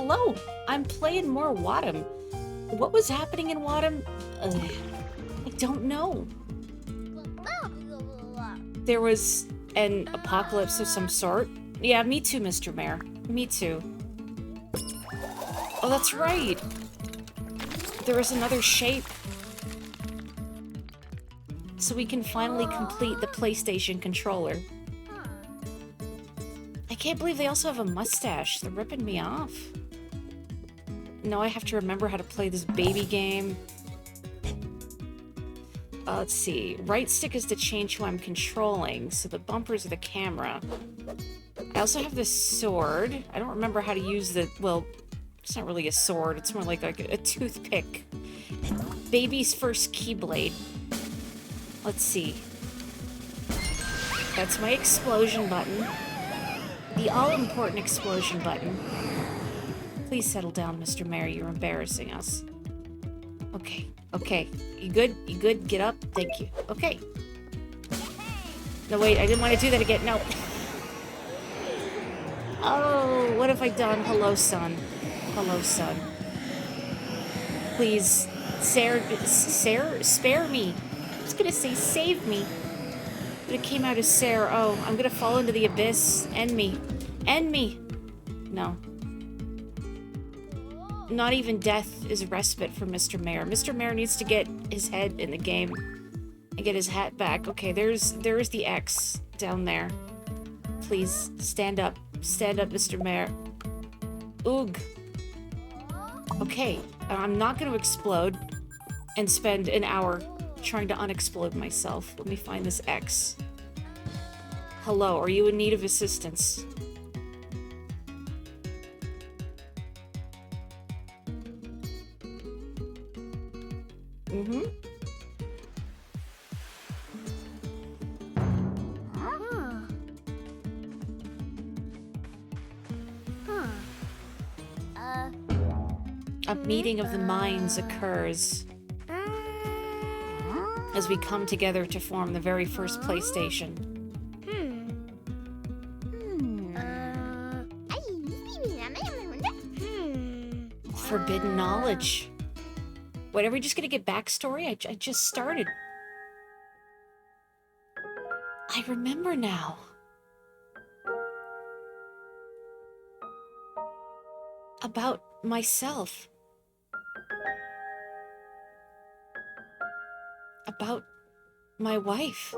hello! I'm playing more Wattam. What was happening in Wattam? I don't know. There was an apocalypse of some sort. Yeah, me too, Mr. Mayor. Me too. Oh, that's right. There was another shape. So we can finally complete the PlayStation controller. I can't believe they also have a mustache. They're ripping me off. Now I have to remember how to play this baby game. Let's see. Right stick is to change who I'm controlling, so the bumpers are the camera. I also have this sword. I don't remember how to use the... Well, it's not really a sword. It's more like a toothpick. Baby's first keyblade. Let's see. That's my explosion button. The all-important explosion button. Please settle down, Mr. Mayor. You're embarrassing us. Okay. Okay. You good? You good? Get up. Thank you. Okay. No, wait. I didn't want to do that again. No. Oh, what have I done? Hello, son. Hello, son. Please, spare me. I was gonna say save me, but it came out as Sarah. Oh, I'm gonna fall into the abyss. End me. End me. No. Not even death is respite for Mr. Mayor. Mr. Mayor needs to get his head in the game and get his hat back. Okay, there's the X down there. Please, stand up. Stand up, Mr. Mayor. Oog. Okay, I'm not going to explode and spend an hour trying to unexplode myself. Let me find this X. Hello, are you in need of assistance? Mm-hmm. A meeting of the minds occurs as we come together to form the very first PlayStation. Forbidden knowledge. Wait, are we just gonna get backstory? I just started. I remember now. About myself. About my wife.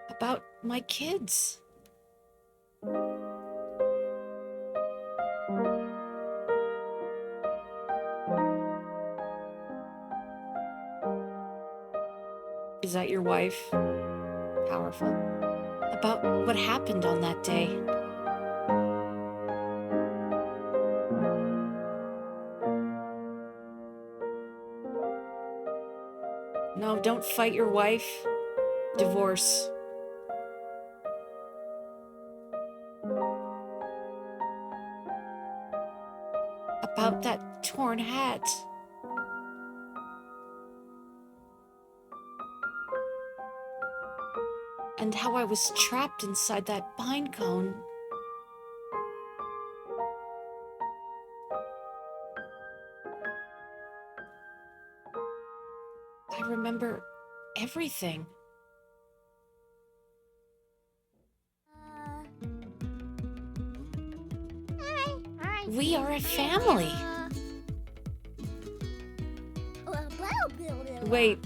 About my kids. Is that your wife? Powerful. About what happened on that day. No, don't fight your wife. Divorce. About that torn hat. And how I was trapped inside that pine cone. I remember everything. We are a family. Wait,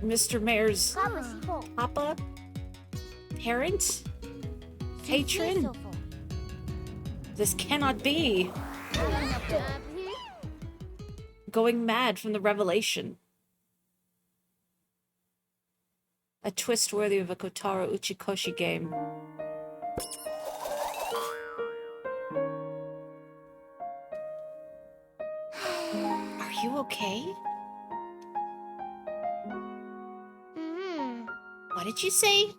Mr. Mayor's Papa? Parent? Patron? This cannot be. Going mad from the revelation. A twist worthy of a Kotaro Uchikoshi game. Are you okay? What did you say?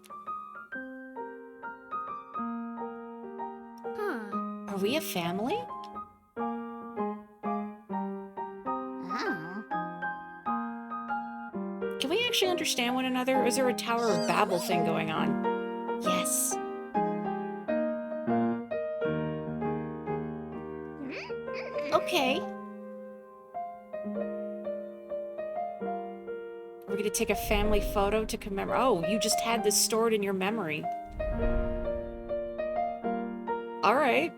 Are we a family? Can we actually understand one another, or is there a Tower of Babel thing going on? Yes. Okay. We're gonna take a family photo to commemorate. Oh, you just had this stored in your memory. All right.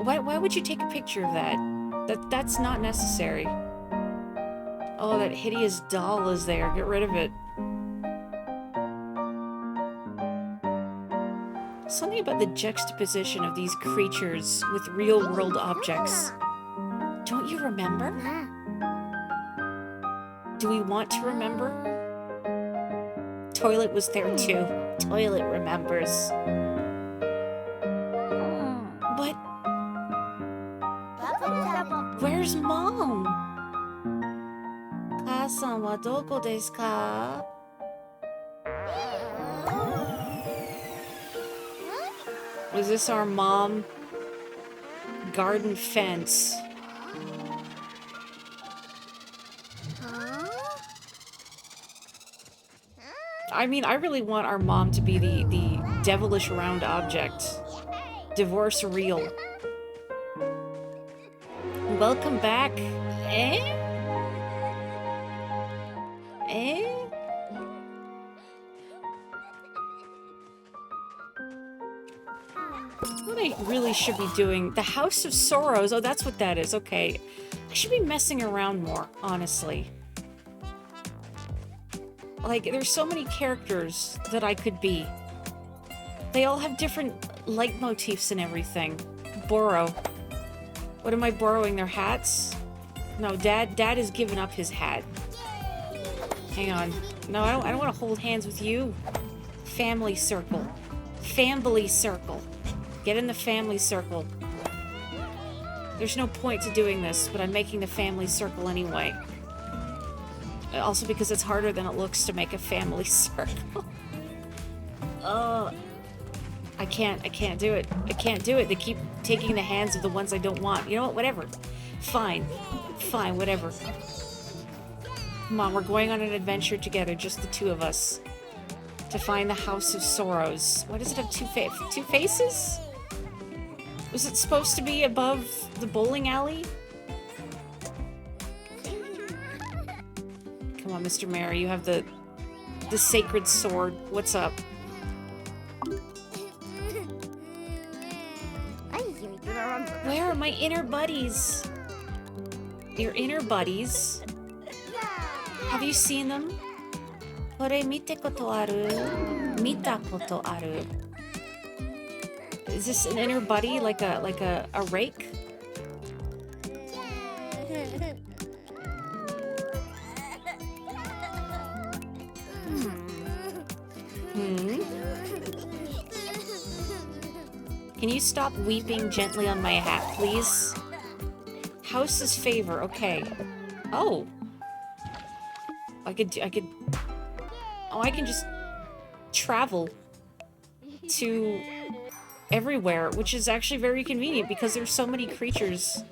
Why would you take a picture of that? That's not necessary. Oh, that hideous doll is there. Get rid of it. Something about the juxtaposition of these creatures with real-world objects. Don't you remember? Do we want to remember? Toilet was there too. Toilet remembers. But... where's Mom? 母さんはどこですか? Was this our mom? Garden fence. I mean, I really want our mom to be the devilish round object. Divorce real. Welcome back. Eh? Eh? What I really should be doing... The House of Sorrows. Oh, that's what that is. Okay. I should be messing around more, honestly. Like, there's so many characters that I could be. They all have different leitmotifs and everything. Borrow. What am I borrowing? Their hats? No, Dad has given up his hat. Hang on. No, I don't want to hold hands with you. Family circle. Family circle. Get in the family circle. There's no point to doing this, but I'm making the family circle anyway. Also because it's harder than it looks to make a family circle. I can't do it. I can't do it. They keep taking the hands of the ones I don't want. You know what? Whatever. Fine. Fine, whatever. Come on, we're going on an adventure together, just the two of us. To find the House of Sorrows. Why does it have two faces? Was it supposed to be above the bowling alley? Come on, Mr. Mayor, you have the sacred sword. What's up? Where are my inner buddies? Your inner buddies? Have you seen them? これ見たことある? 見たことある. Is this an inner buddy, like a rake? Can you stop weeping gently on my hat, please? House's favor, okay. Oh. I can just travel to everywhere, which is actually very convenient because there's so many creatures,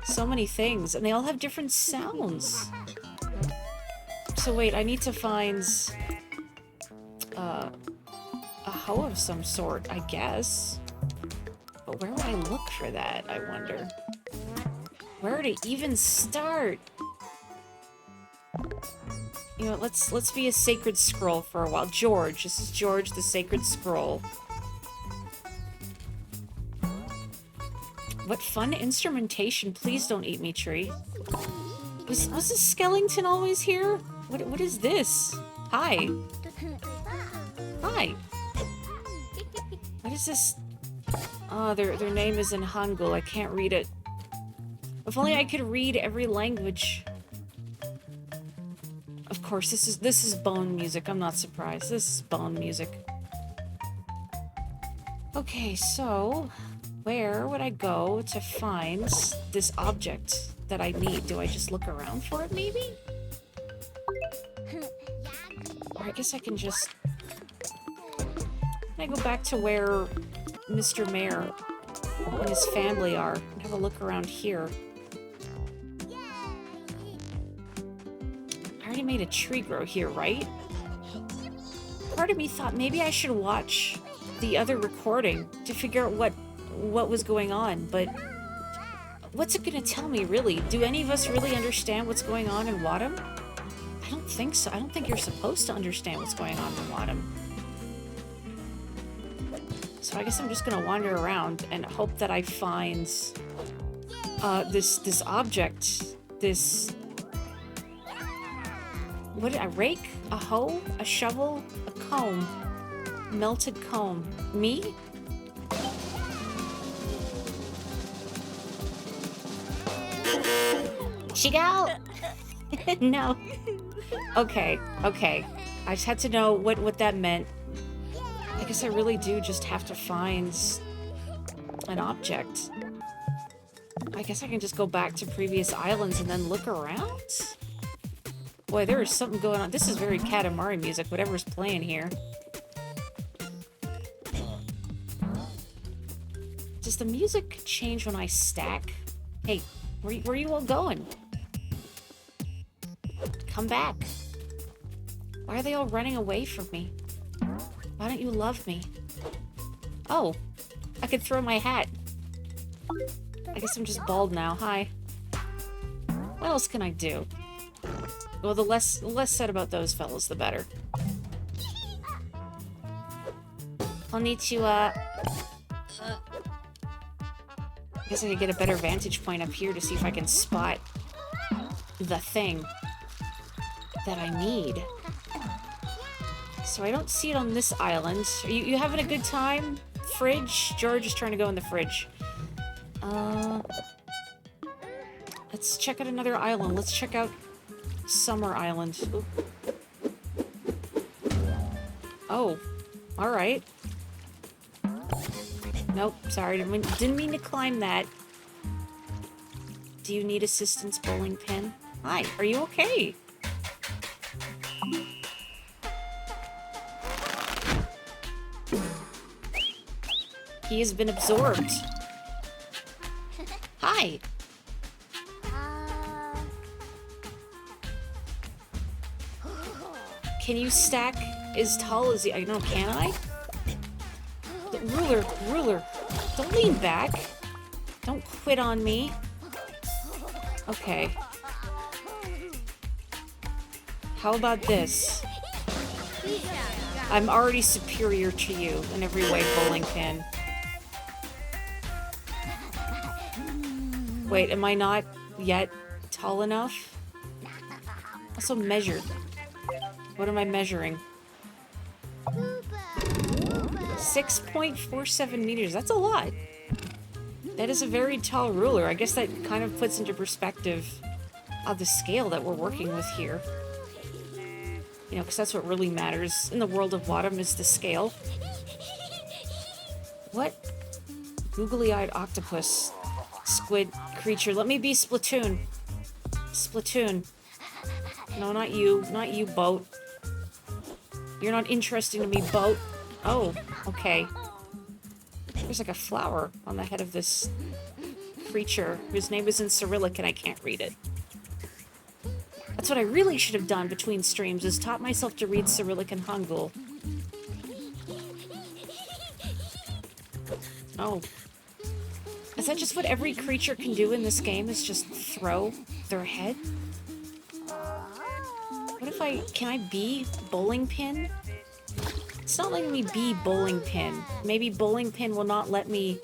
so many things, and they all have different sounds. So wait, I need to find a hoe of some sort, I guess. But where would I look for that, I wonder? Where to even start? You know, let's be a sacred scroll for a while. George, this is George the Sacred Scroll. What fun instrumentation. Please don't eat me, tree. Was this Skellington always here? What is this? Hi. Hi. What is this? Oh, their name is in Hangul. I can't read it. If only I could read every language. Of course, this is bone music. I'm not surprised. This is bone music. Okay, so where would I go to find this object that I need? Do I just look around for it, maybe? Or I guess I can just... Can I go back to where Mr. Mayor and his family are and have a look around here? I already made a tree grow here, right? Part of me thought maybe I should watch the other recording to figure out what was going on, but what's it gonna tell me, really? Do any of us really understand what's going on in Wattam? I don't think so. I don't think you're supposed to understand what's going on in Wattam. So I guess I'm just gonna wander around and hope that I find this object, this... What, a rake? A hoe? A shovel? A comb? Melted comb. Me? She go! No. Okay, okay. I just had to know what that meant. I guess I really do just have to find an object. I guess I can just go back to previous islands and then look around? Boy, there is something going on. This is very Katamari music, whatever's playing here. Does the music change when I stack? Hey, where you all going? Come back. Why are they all running away from me? Why don't you love me? Oh, I could throw my hat. I guess I'm just bald now. Hi. What else can I do? Well, the less said about those fellas, the better. I'll need to, I guess I could get a better vantage point up here to see if I can spot the thing that I need. So I don't see it on this island. Are you having a good time? Fridge? George is trying to go in the fridge. Let's check out another island. Let's check out Summer Island. Ooh. Oh, alright. Nope, sorry, didn't mean to climb that. Do you need assistance, bowling pin? Hi, are you okay? He has been absorbed. Hi. Can you stack as tall as I know, can I? Ruler. Don't lean back. Don't quit on me. Okay. How about this? I'm already superior to you in every way, bowling pin. Wait, am I not yet tall enough? Also measured. What am I measuring? 6.47 meters. That's a lot. That is a very tall ruler. I guess that kind of puts into perspective the scale that we're working with here. You know, because that's what really matters in the world of Wattam is the scale. What? Googly-eyed octopus. Squid creature. Let me be Splatoon. Splatoon. No, not you. Not you, boat. You're not interesting to me, boat. Oh, okay. There's like a flower on the head of this creature whose name is in Cyrillic and I can't read it. That's what I really should have done between streams, is taught myself to read Cyrillic and Hangul. Oh. Is that just what every creature can do in this game, is just throw their head? What if can I be bowling pin? It's not letting me be bowling pin. Maybe bowling pin will not let me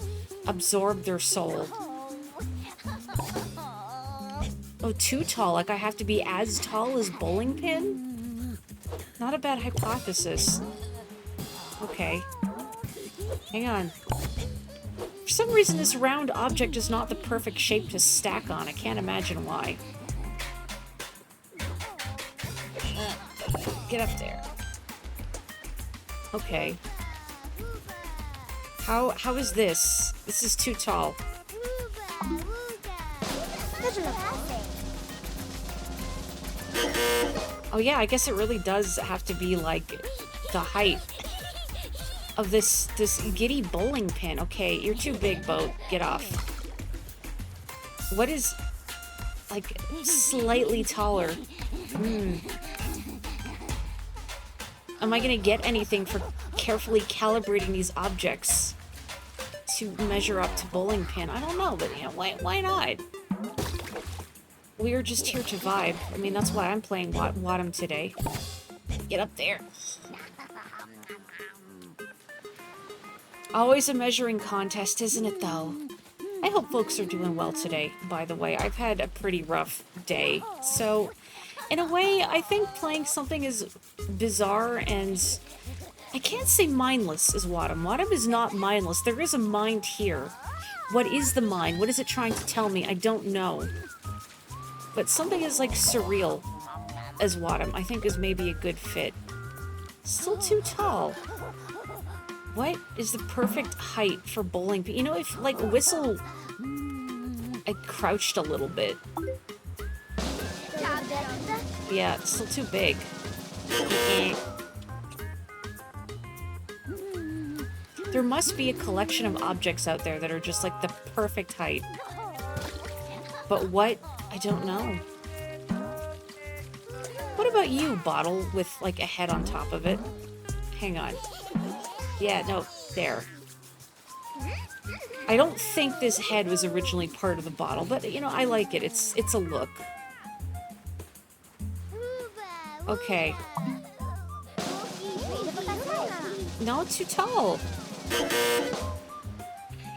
absorb their soul. Oh, too tall. Like I have to be as tall as bowling pin? Not a bad hypothesis. Okay. Hang on. For some reason, this round object is not the perfect shape to stack on. I can't imagine why. Get up there. Okay. How is this? This is too tall. Oh yeah, I guess it really does have to be like the height of this giddy bowling pin. Okay, you're too big, boat. Get off. What is like slightly taller? Am I gonna get anything for carefully calibrating these objects to measure up to bowling pin. I don't know, but you know, why not? We're just here to vibe. I mean, that's why I'm playing Wattam today. Get up there. Always a measuring contest, isn't it, though? I hope folks are doing well today, by the way. I've had a pretty rough day. So, in a way, I think playing something as bizarre and... I can't say mindless is Wattam. Wattam is not mindless. There is a mind here. What is the mind? What is it trying to tell me? I don't know. But something as, like, surreal as Wattam, I think is maybe a good fit. Still too tall. What is the perfect height for bowling? You know, if, like, Whistle... I crouched a little bit. Yeah, it's still too big. There must be a collection of objects out there that are just, like, the perfect height. But what? I don't know. What about you, Bottle, with, like, a head on top of it? Hang on. Yeah, no, there. I don't think this head was originally part of the bottle, but, you know, I like it. It's a look. Okay. No, too tall.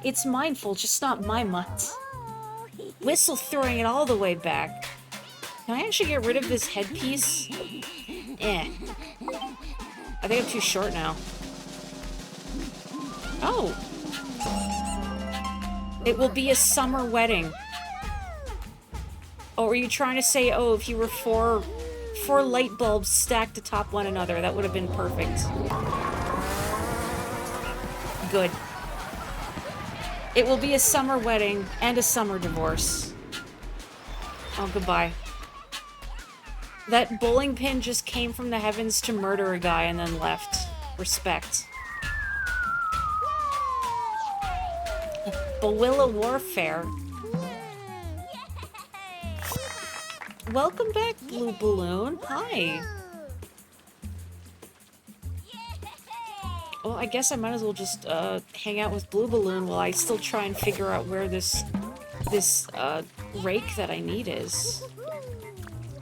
It's mindful, just not my mutt. Whistle throwing it all the way back. Can I actually get rid of this headpiece? Eh. I think I'm too short now. Oh. It will be a summer wedding. Oh, were you trying to say, oh, if you were four light bulbs stacked atop one another, that would have been perfect. Good. It will be a summer wedding and a summer divorce. Oh, goodbye. That bowling pin just came from the heavens to murder a guy and then left. Respect. Bawilla Warfare. Welcome back, Blue Balloon. Hi. Well, I guess I might as well just hang out with Blue Balloon while I still try and figure out where this rake that I need is.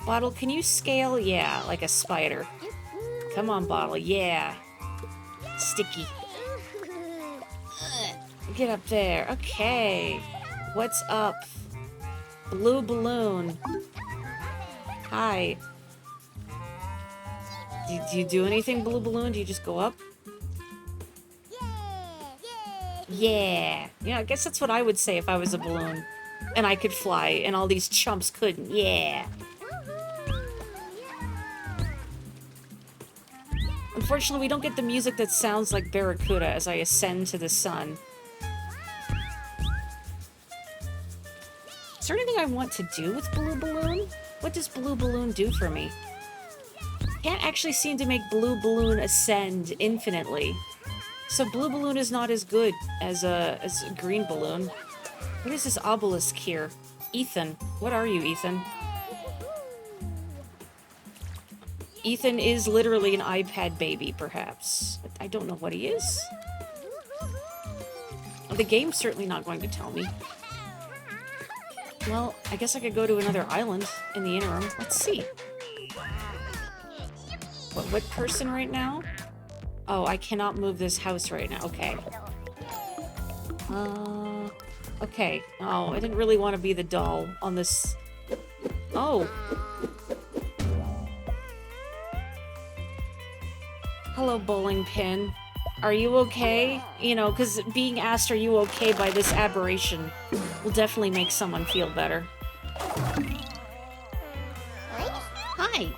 Bottle, can you scale? Yeah, like a spider. Come on, Bottle. Yeah. Sticky. Get up there. Okay. What's up? Blue Balloon. Hi. Do you do anything, Blue Balloon? Do you just go up? Yeah. Yeah, I guess that's what I would say if I was a balloon. And I could fly, and all these chumps couldn't. Yeah. Unfortunately, we don't get the music that sounds like Barracuda as I ascend to the sun. Is there anything I want to do with Blue Balloon? What does Blue Balloon do for me? Can't actually seem to make Blue Balloon ascend infinitely. So Blue Balloon is not as good as a Green Balloon. What is this obelisk here? Ethan. What are you, Ethan? Ethan is literally an iPad baby, perhaps. But I don't know what he is. The game's certainly not going to tell me. Well, I guess I could go to another island in the interim. Let's see. What person right now? Oh, I cannot move this house right now. Okay. Okay. Oh, I didn't really want to be the doll on this. Oh. Hello, bowling pin. Are you okay? You know, because being asked, are you okay by this aberration will definitely make someone feel better. Hi.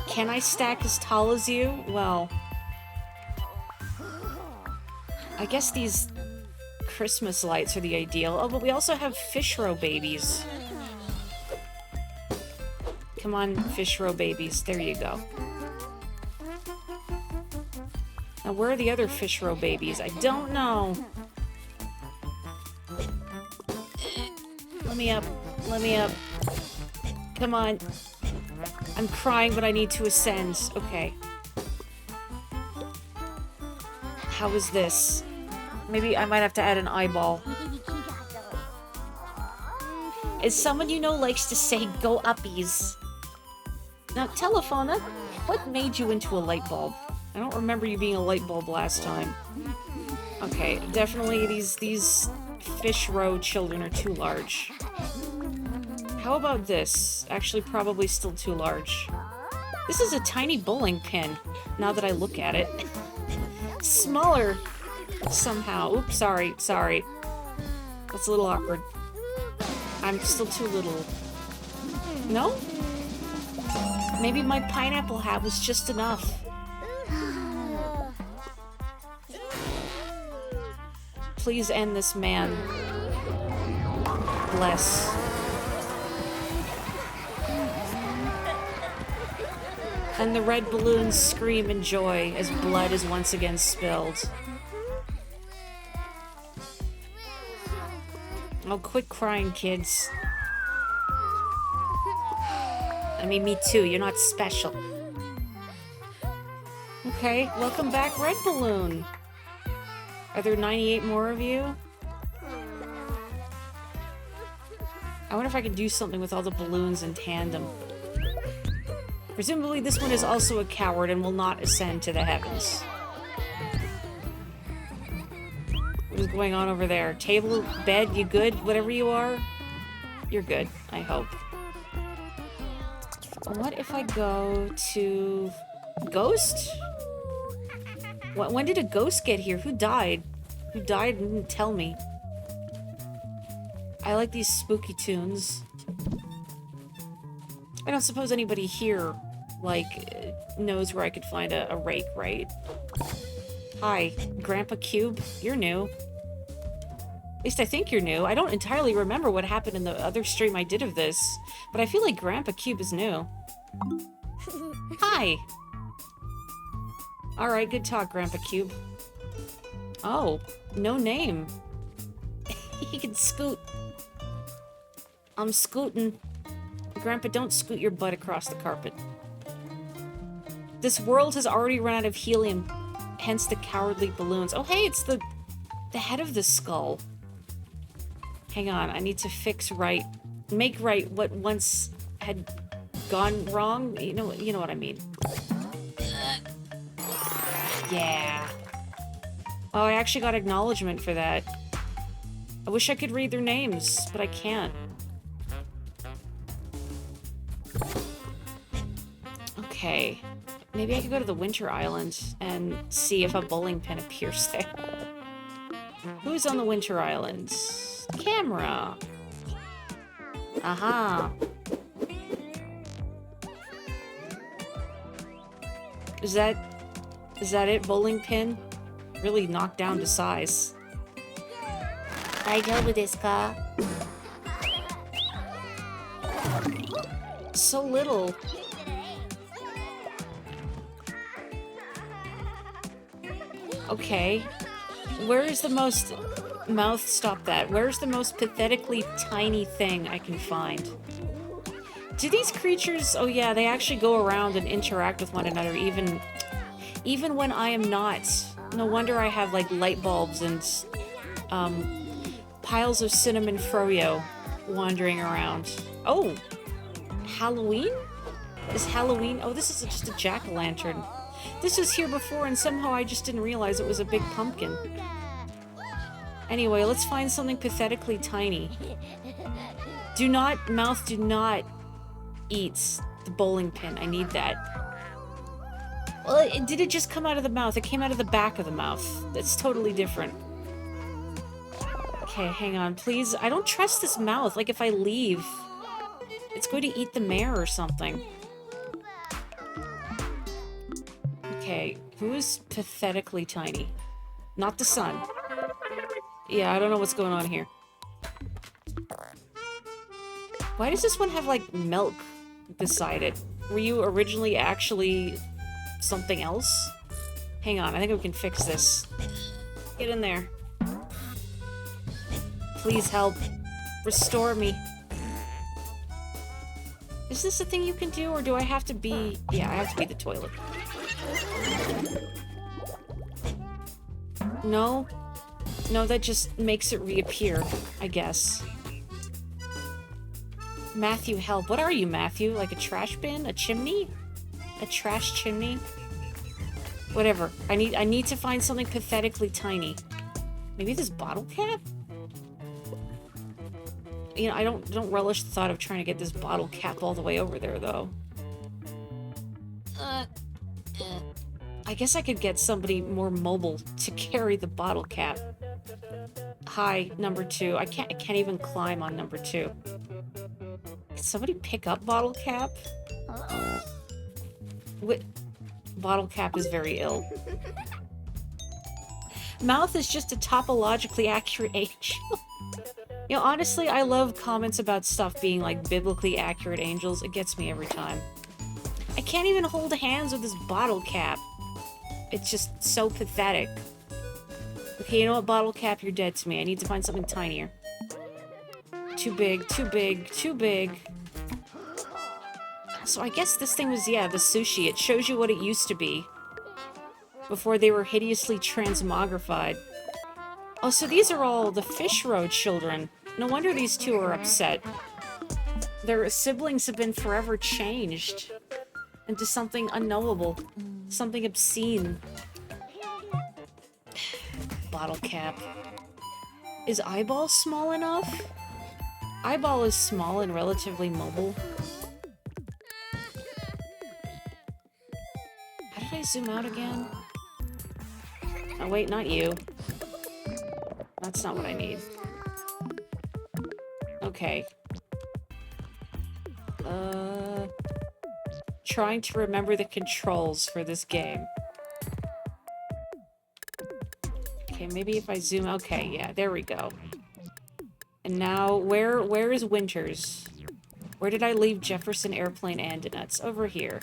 Can I stack as tall as you? Well, I guess these Christmas lights are the ideal. Oh, but we also have fish roe babies. Come on, fish roe babies. There you go. Now, where are the other fish roe babies? I don't know. Let me up. Let me up. Come on. I'm crying, but I need to ascend. Okay. How is this? Maybe I might have to add an eyeball. As someone you know likes to say, go uppies. Now, Telephona, what made you into a light bulb? I don't remember you being a light bulb last time. Okay, definitely these fish row children are too large. How about this? Actually, probably still too large. This is a tiny bowling pin, now that I look at it. Smaller, somehow. Oops, sorry. That's a little awkward. I'm still too little. No? Maybe my pineapple hat was just enough. Please end this man. Bless. And the red balloons scream in joy as blood is once again spilled. Oh, quit crying, kids. I mean, me too. You're not special. Okay, welcome back, Red Balloon. Are there 98 more of you? I wonder if I can do something with all the balloons in tandem. Presumably this one is also a coward and will not ascend to the heavens. What is going on over there? Table, bed, you good? Whatever you are? You're good, I hope. What if I go to... Ghost? When did a ghost get here? Who died? Who died and didn't tell me? I like these spooky tunes. I don't suppose anybody here, like, knows where I could find a rake, right? Hi, Grandpa Cube. You're new. At least I think you're new. I don't entirely remember what happened in the other stream I did of this, but I feel like Grandpa Cube is new. Hi! Alright, good talk, Grandpa Cube. Oh, no name. He can scoot. I'm scooting. Grandpa, don't scoot your butt across the carpet. This world has already run out of helium, hence the cowardly balloons. Oh, hey, it's the head of the skull. Hang on, I need to make right what once had gone wrong. You know what I mean. Yeah. Oh, I actually got acknowledgement for that. I wish I could read their names, but I can't. Okay. Maybe I could go to the Winter Island and see if a bowling pin appears there. Who's on the Winter Island? Camera. Aha. Is that it? Bowling pin? Really knocked down to size. Daijoubu desu ka? So little. Okay. Where is the most... Mouth, stop that. Where's the most pathetically tiny thing I can find? Do these creatures... Oh yeah, they actually go around and interact with one another even when I am not. No wonder I have, like, light bulbs and, piles of cinnamon froyo wandering around. Oh! Halloween? Is Halloween... Oh, this is just a jack-o'-lantern. This was here before, and somehow I just didn't realize it was a big pumpkin. Anyway, let's find something pathetically tiny. Do not eat the bowling pin. I need that. Well, did it just come out of the mouth? It came out of the back of the mouth. That's totally different. Okay, hang on, please. I don't trust this mouth. Like, if I leave, it's going to eat the mare or something. Okay, who is pathetically tiny? Not the sun. Yeah, I don't know what's going on here. Why does this one have, like, milk beside it? Were you originally actually something else? Hang on, I think we can fix this. Get in there. Please help. Restore me. Is this a thing you can do, or do I have to be... Yeah, I have to be the toilet. No? No, that just makes it reappear, I guess. Matthew, help. What are you, Matthew? Like a trash bin? A chimney? A trash chimney? Whatever. I need to find something pathetically tiny. Maybe this bottle cap? You know, I don't relish the thought of trying to get this bottle cap all the way over there, though. I guess I could get somebody more mobile to carry the bottle cap. Hi, number 2. I can't even climb on number 2. Can somebody pick up bottle cap? What? Bottle cap is very ill. Mouth is just a topologically accurate angel. You know, honestly, I love comments about stuff being like biblically accurate angels. It gets me every time. I can't even hold hands with this bottle cap. It's just so pathetic. Okay, you know what, bottle cap, you're dead to me. I need to find something tinier. Too big, too big, too big. So I guess this thing was, yeah, the sushi. It shows you what it used to be before they were hideously transmogrified. Oh, so these are all the Fish Road children. No wonder these two are upset. Their siblings have been forever changed into something unknowable, something obscene. Bottle cap. Is Eyeball small enough? Eyeball is small and relatively mobile. How did I zoom out again? Oh wait, not you. That's not what I need. Okay. Trying to remember the controls for this game. Okay, maybe if I zoom... Okay, yeah, there we go. And now, where is Winters? Where did I leave Jefferson Airplane Andonuts? Over here.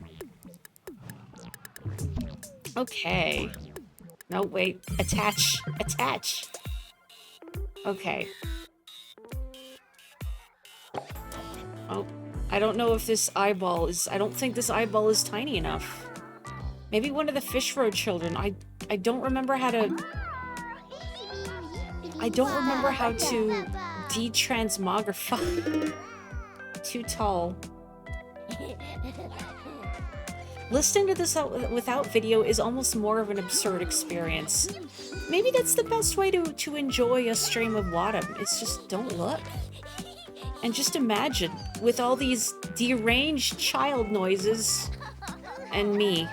Okay. No, wait. Attach. Attach! Okay. Oh, I don't know if this eyeball is... I don't think this eyeball is tiny enough. Maybe one of the Fish Road children. I don't remember how to... I don't remember how to de-transmogrify. Too tall. Listening to this without video is almost more of an absurd experience. Maybe that's the best way to enjoy a stream of Wattam. It's just don't look. And just imagine, with all these deranged child noises, and me,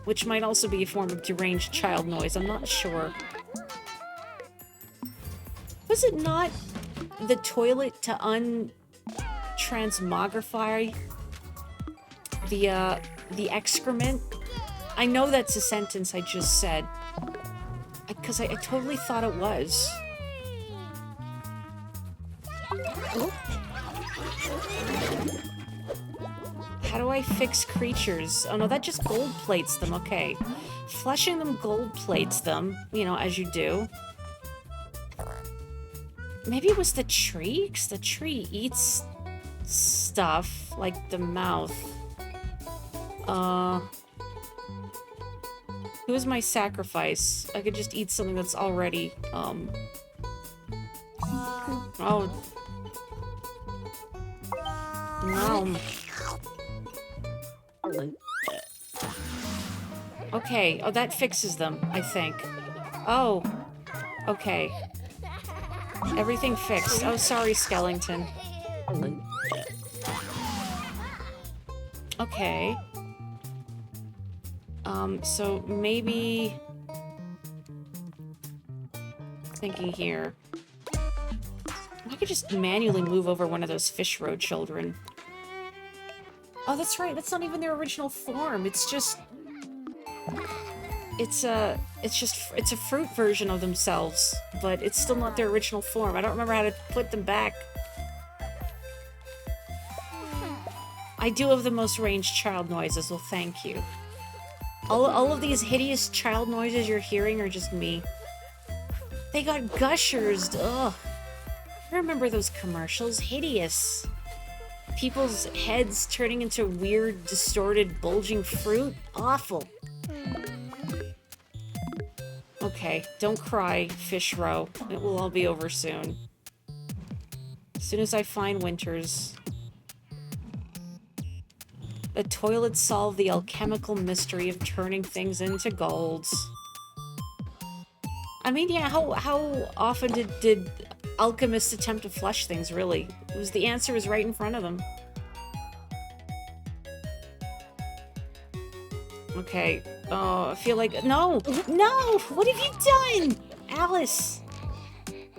which might also be a form of deranged child noise, I'm not sure. Was it not the toilet to untransmogrify the excrement? I know that's a sentence I just said. Because I totally thought it was. Oh. How do I fix creatures? Oh no, that just gold plates them, okay. Fleshing them gold plates them, you know, as you do. Maybe it was the tree? Because the tree eats stuff, like the mouth. Who's my sacrifice? I could just eat something that's already, oh. No. Okay, oh, that fixes them, I think. Oh. Okay. Everything fixed. Oh, sorry, Skellington. Okay. So maybe... Thinking here. I could just manually move over one of those Fish Road children. Oh, that's right. That's not even their original form. It's just... It's a fruit version of themselves, but it's still not their original form. I don't remember how to put them back. I do have the most ranged child noises, well thank you. All of these hideous child noises you're hearing are just me. They got gushers, ugh. I remember those commercials, hideous. People's heads turning into weird, distorted, bulging fruit, awful. Okay, don't cry, fish row. It will all be over soon. As soon as I find Winters. The toilet solved the alchemical mystery of turning things into golds. I mean, yeah, how often did alchemists attempt to flush things, really? It was, the answer was right in front of them. Okay. Oh, I feel like... No! No! What have you done? Alice!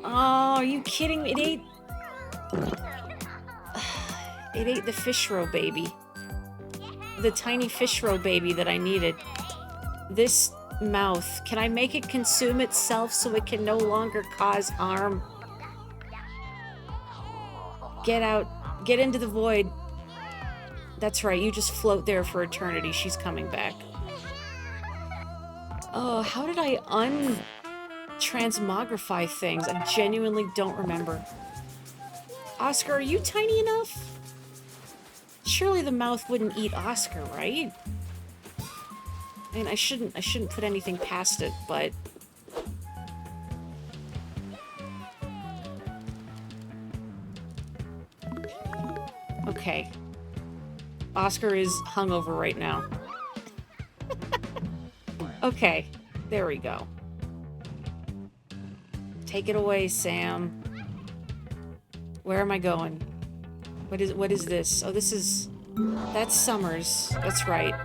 Oh, are you kidding me? It ate... It ate the fish roe baby. The tiny fish roe baby that I needed. This mouth. Can I make it consume itself so it can no longer cause harm? Get out. Get into the void. That's right, you just float there for eternity. She's coming back. Oh, how did I transmogrify things? I genuinely don't remember. Oscar, are you tiny enough? Surely the mouth wouldn't eat Oscar, right? I mean, I shouldn't put anything past it, but... Okay. Oscar is hungover right now. Okay, there we go. Take it away, Sam. Where am I going? What is this? Oh, this is... That's Summers. That's right.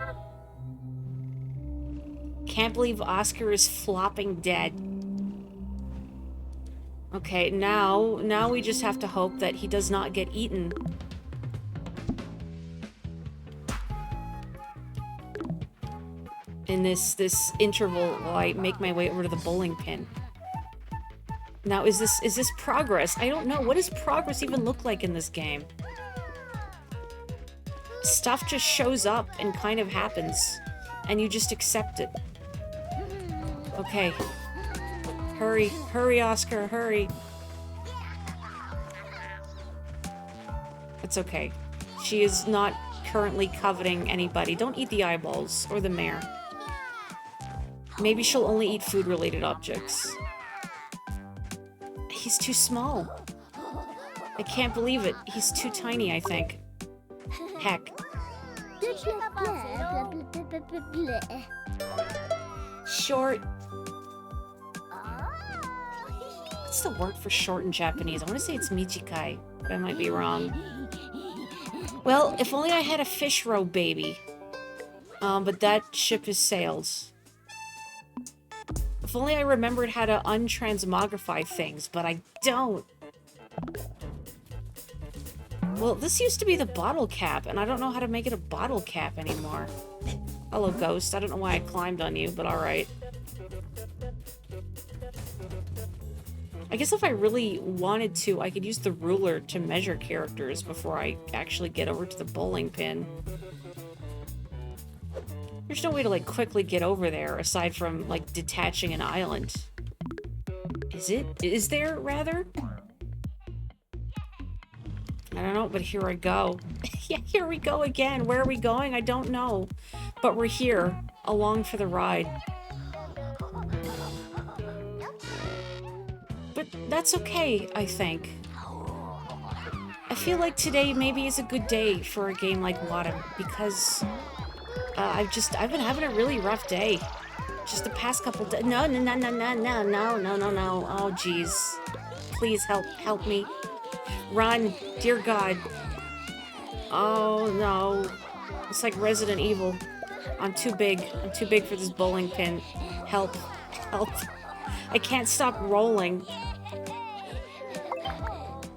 Can't believe Oscar is flopping dead. Okay, now we just have to hope that he does not get eaten. In this interval while I make my way over to the bowling pin. Now, is this progress? I don't know. What does progress even look like in this game? Stuff just shows up and kind of happens, and you just accept it. Okay. Hurry. Hurry, Oscar. Hurry. It's okay. She is not currently coveting anybody. Don't eat the eyeballs or the mare. Maybe she'll only eat food-related objects. He's too small. I can't believe it. He's too tiny, I think. Heck. Short. What's the word for short in Japanese? I want to say it's michikai, but I might be wrong. Well, if only I had a fish roe baby. But that ship has sailed. If only I remembered how to untransmogrify things, but I don't. Well, this used to be the bottle cap, and I don't know how to make it a bottle cap anymore. Hello, ghost. I don't know why I climbed on you, but alright. I guess if I really wanted to, I could use the ruler to measure characters before I actually get over to the bowling pin. There's no way to, like, quickly get over there, aside from, like, detaching an island. Is there, rather? I don't know, but here I go. Yeah, here we go again. Where are we going? I don't know. But we're here, along for the ride. But that's okay, I think. I feel like today maybe is a good day for a game like Wattam, because... I've been having a really rough day. Just the past couple days. No. Oh, jeez. Please help me. Run, dear God. Oh, no. It's like Resident Evil. I'm too big. I'm too big for this bowling pin. Help. I can't stop rolling.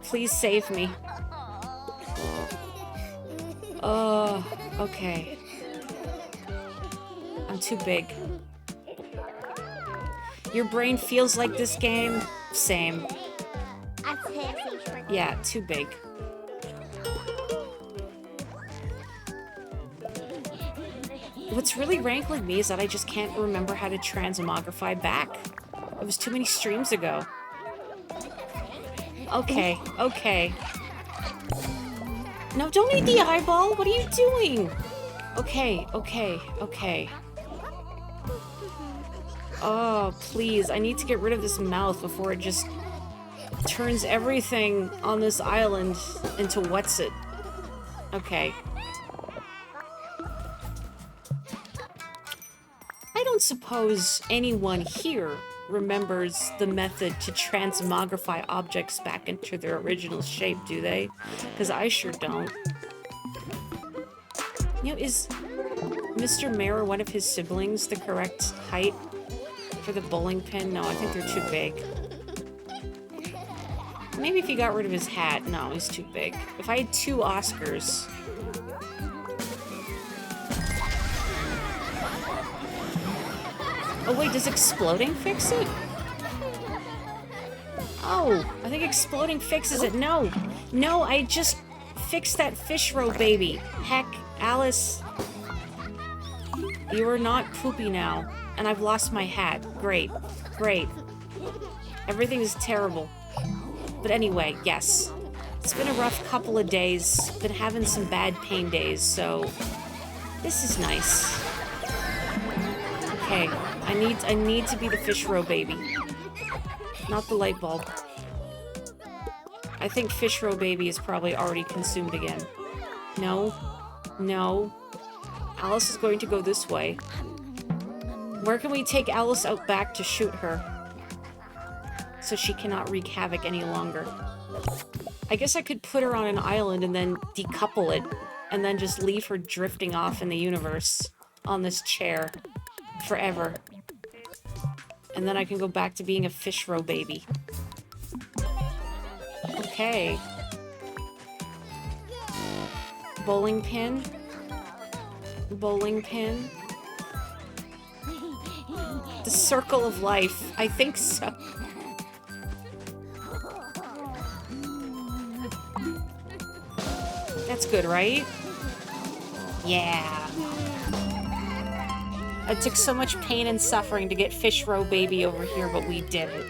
Please save me. Oh, okay. I'm too big. Your brain feels like this game? Same. Yeah, too big. What's really rankling me is that I just can't remember how to transmogrify back. It was too many streams ago. Okay. No, don't eat the eyeball! What are you doing? Okay. Oh, please. I need to get rid of this mouth before it just turns everything on this island into what's it. Okay. I don't suppose anyone here remembers the method to transmogrify objects back into their original shape, do they? Because I sure don't. You know, is Mr. Mayor or one of his siblings the correct height for the bowling pin? No, I think they're too big. Maybe if he got rid of his hat. No, he's too big. If I had 2 Oscars... Oh wait, does exploding fix it? Oh, I think exploding fixes it. No, no, I just fixed that fish roe baby. Heck, Alice. You are not poopy now. And I've lost my hat. Great, great. Everything is terrible. But anyway, yes. It's been a rough couple of days. Been having some bad pain days, so... This is nice. Okay. I need to be the fish roe baby. Not the light bulb. I think fish roe baby is probably already consumed again. No. No. Alice is going to go this way. Where can we take Alice out back to shoot her? So she cannot wreak havoc any longer. I guess I could put her on an island and then decouple it. And then just leave her drifting off in the universe. On this chair. Forever. And then I can go back to being a fish roe baby. Okay. Bowling pin. Bowling pin. The circle of life. I think so. That's good, right? Yeah. It took so much pain and suffering to get fish roe baby over here, but we did it.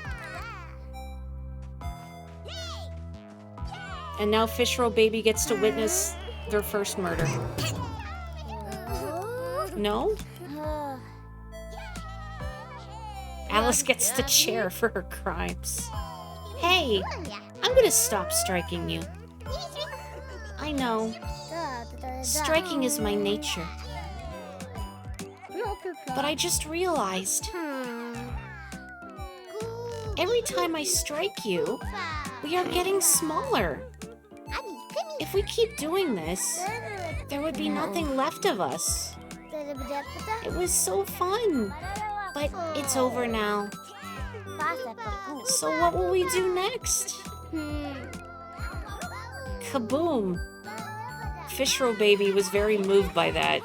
And now fish roe baby gets to witness their first murder. No? Alice gets the chair for her crimes. Hey, I'm gonna stop striking you. I know. Striking is my nature. But I just realized, every time I strike you, we are getting smaller. If we keep doing this, there would be nothing left of us. It was so fun, but it's over now. So what will we do next? Kaboom! Fish roe baby was very moved by that.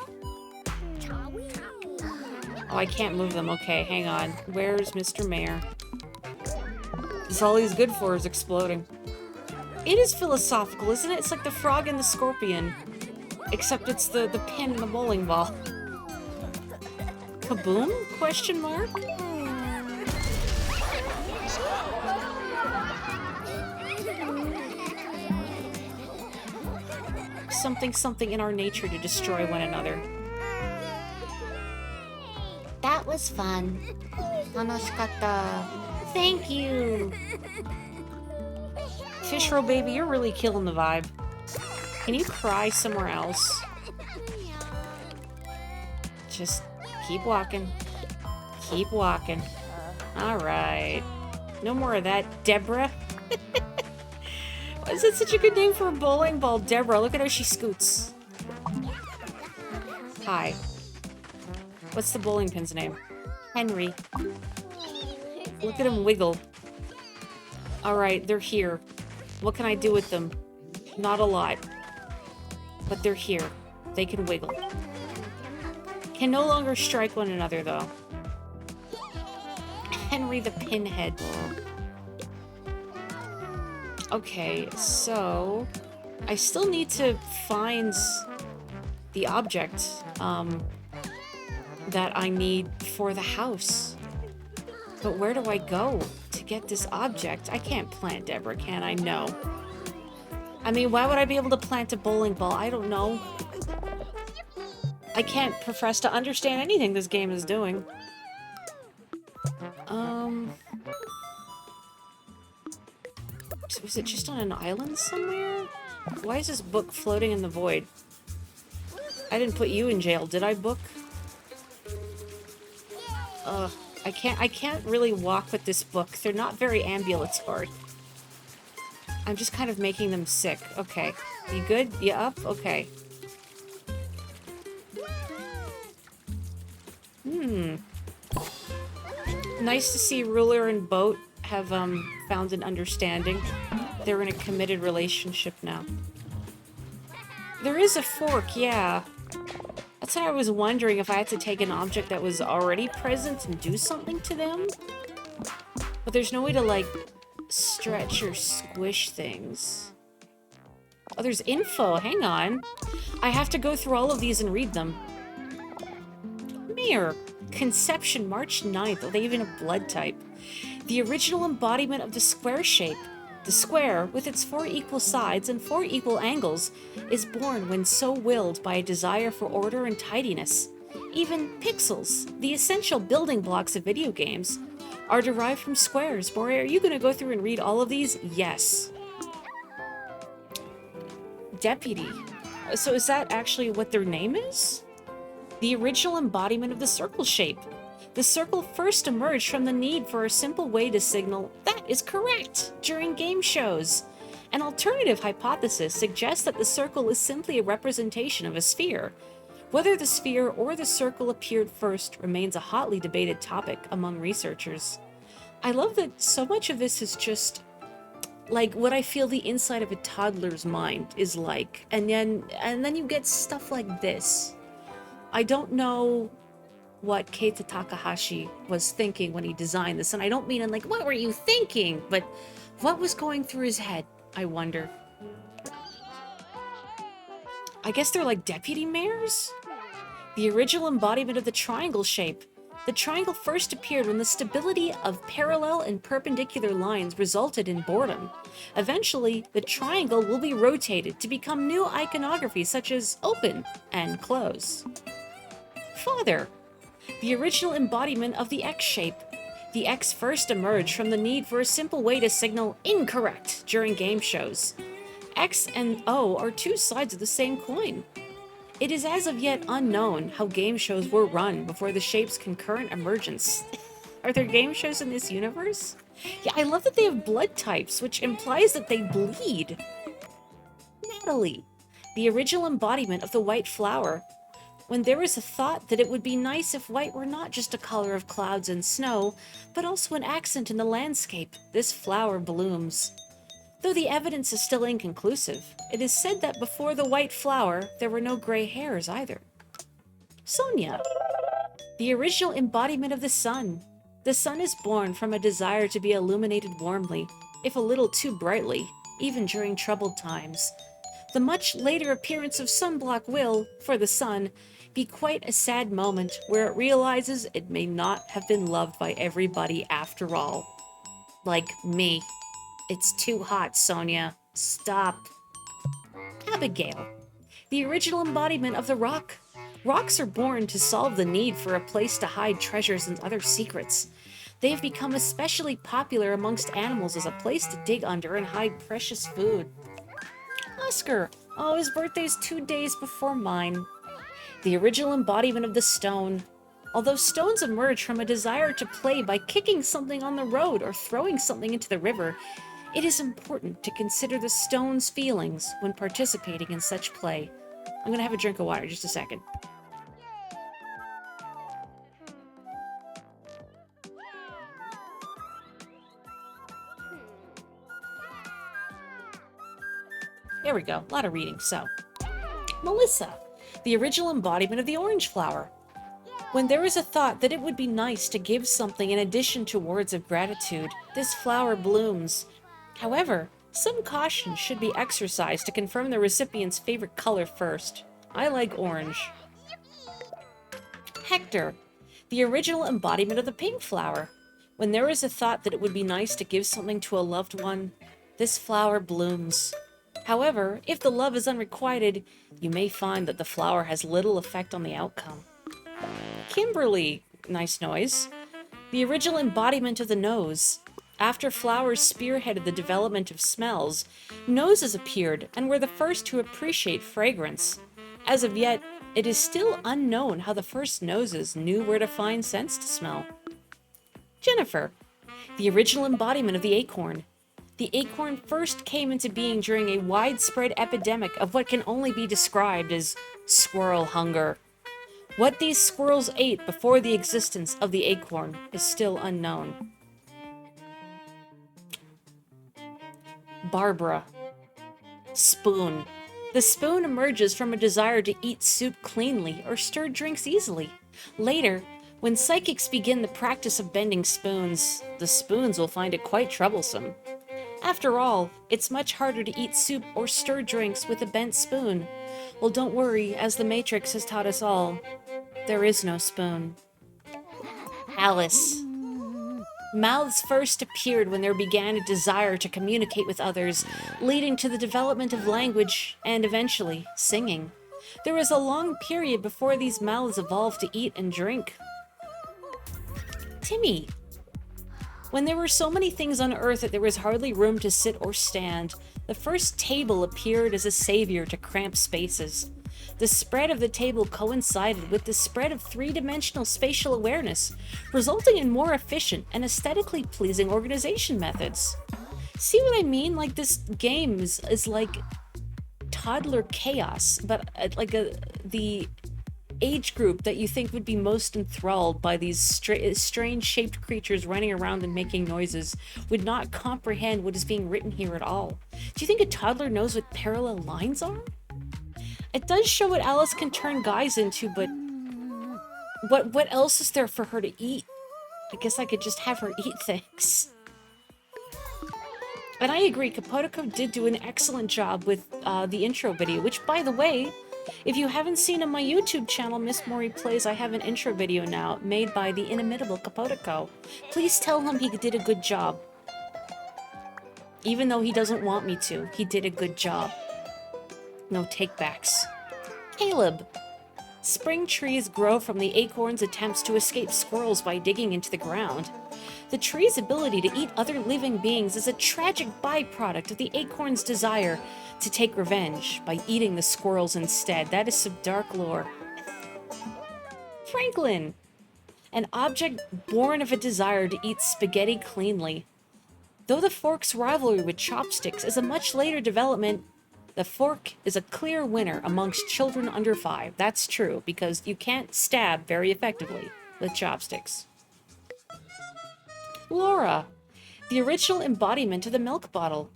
Oh, I can't move them. Okay, hang on. Where's Mr. Mayor? That's all he's good for is exploding. It is philosophical, isn't it? It's like the frog and the scorpion. Except it's the pin and the bowling ball. Kaboom? Question mark? Something in our nature to destroy one another. That was fun. Tanoshikatta. Thank you. Fish roe baby, you're really killing the vibe. Can you cry somewhere else? Just keep walking. Keep walking. Alright. No more of that, Deborah. Why is that such a good name for a bowling ball? Deborah, look at how she scoots. Hi. What's the bowling pin's name? Henry. Look at him wiggle. Alright, they're here. What can I do with them? Not a lot. But they're here. They can wiggle. Can no longer strike one another, though. Henry the Pinhead. Okay, so... I still need to find the object, that I need for the house. But where do I go to get this object? I can't plant Deborah, can I? No. I mean, why would I be able to plant a bowling ball? I don't know. I can't profess to understand anything this game is doing. Um... Was it just on an island somewhere? Why is this book floating in the void? I didn't put you in jail, did I, book? I can't really walk with this book. They're not very ambulatory. I'm just kind of making them sick. Okay. You good? You up? Okay. Nice to see Ruler and Boat have, found an understanding. They're in a committed relationship now. There is a fork, yeah. That's why I was wondering if I had to take an object that was already present and do something to them. But there's no way to, like, stretch or squish things. Oh, there's info. Hang on. I have to go through all of these and read them. Mirror. Conception, March 9th. Oh, they even have blood type. The original embodiment of the square shape. The square, with its 4 equal sides and 4 equal angles, is born when so willed by a desire for order and tidiness. Even pixels, the essential building blocks of video games, are derived from squares. Mori, are you going to go through and read all of these? Yes. Deputy. So is that actually what their name is? The original embodiment of the circle shape. The circle first emerged from the need for a simple way to signal "that is correct" during game shows. An alternative hypothesis suggests that the circle is simply a representation of a sphere. Whether the sphere or the circle appeared first remains a hotly debated topic among researchers. I love that so much of this is just like what I feel the inside of a toddler's mind is like, and then you get stuff like this. I don't know what Keita Takahashi was thinking when he designed this, and I don't mean in like, what were you thinking? But what was going through his head, I wonder. I guess they're like deputy mayors? The original embodiment of the triangle shape. The triangle first appeared when the stability of parallel and perpendicular lines resulted in boredom. Eventually, the triangle will be rotated to become new iconography such as open and close. Father. The original embodiment of the X shape. The X first emerged from the need for a simple way to signal incorrect during game shows. X and O are 2 sides of the same coin. It is as of yet unknown how game shows were run before the shape's concurrent emergence. Are there game shows in this universe? Yeah, I love that they have blood types, which implies that they bleed. Natalie. The original embodiment of the white flower. When there is a thought that it would be nice if white were not just a color of clouds and snow, but also an accent in the landscape, this flower blooms. Though the evidence is still inconclusive, it is said that before the white flower, there were no gray hairs either. Sonia. The original embodiment of the sun. The sun is born from a desire to be illuminated warmly, if a little too brightly, even during troubled times. The much later appearance of sunblock will, for the sun, be quite a sad moment where it realizes it may not have been loved by everybody after all. Like me. It's too hot, Sonia. Stop. Abigail. The original embodiment of the rock. Rocks are born to solve the need for a place to hide treasures and other secrets. They have become especially popular amongst animals as a place to dig under and hide precious food. Oscar. Oh, his birthday's 2 days before mine. The original embodiment of the stone. Although stones emerge from a desire to play by kicking something on the road or throwing something into the river, it is important to consider the stone's feelings when participating in such play. I'm gonna have a drink of water, just a second. There we go, a lot of reading, so. Melissa, the original embodiment of the orange flower. When there is a thought that it would be nice to give something in addition to words of gratitude, this flower blooms. However, some caution should be exercised to confirm the recipient's favorite color first. I like orange. Hector, the original embodiment of the pink flower. When there is a thought that it would be nice to give something to a loved one, this flower blooms. However, if the love is unrequited, you may find that the flower has little effect on the outcome. Kimberly, nice noise. the original embodiment of the nose. After flowers spearheaded the development of smells, noses appeared and were the first to appreciate fragrance. As of yet, it is still unknown how the first noses knew where to find scents to smell. Jennifer, the original embodiment of the acorn. The acorn first came into being during a widespread epidemic of what can only be described as squirrel hunger. What these squirrels ate before the existence of the acorn is still unknown. Barbara. Spoon. The spoon emerges from a desire to eat soup cleanly or stir drinks easily. Later, when psychics begin the practice of bending spoons, the spoons will find it quite troublesome. After all, it's much harder to eat soup or stir drinks with a bent spoon. Well, don't worry, as the Matrix has taught us all, there is no spoon. Alice. Mouths first appeared when there began a desire to communicate with others, leading to the development of language and, eventually, singing. There was a long period before these mouths evolved to eat and drink. Timmy. When there were so many things on Earth that there was hardly room to sit or stand, the first table appeared as a savior to cramped spaces. The spread of the table coincided with the spread of three-dimensional spatial awareness, resulting in more efficient and aesthetically pleasing organization methods. See what I mean? Like, this game is like toddler chaos, but the age group that you think would be most enthralled by these strange-shaped creatures running around and making noises would not comprehend what is being written here at all. Do you think a toddler knows what parallel lines are? It does show what Alice can turn guys into, but what else is there for her to eat? I guess I could just have her eat things. And I agree, Kapotiko did do an excellent job with the intro video, which, by the way, if you haven't seen on my YouTube channel, Miss Mori Plays, I have an intro video now made by the inimitable Kapotiko. Please tell him he did a good job. Even though he doesn't want me to, he did a good job. No takebacks. Caleb. Spring trees grow from the acorn's attempts to escape squirrels by digging into the ground. The tree's ability to eat other living beings is a tragic byproduct of the acorn's desire to take revenge by eating the squirrels instead. That is some dark lore. Franklin. An object born of a desire to eat spaghetti cleanly. Though the fork's rivalry with chopsticks is a much later development, the fork is a clear winner amongst children under 5. That's true, because you can't stab very effectively with chopsticks. Laura. The original embodiment of the milk bottle.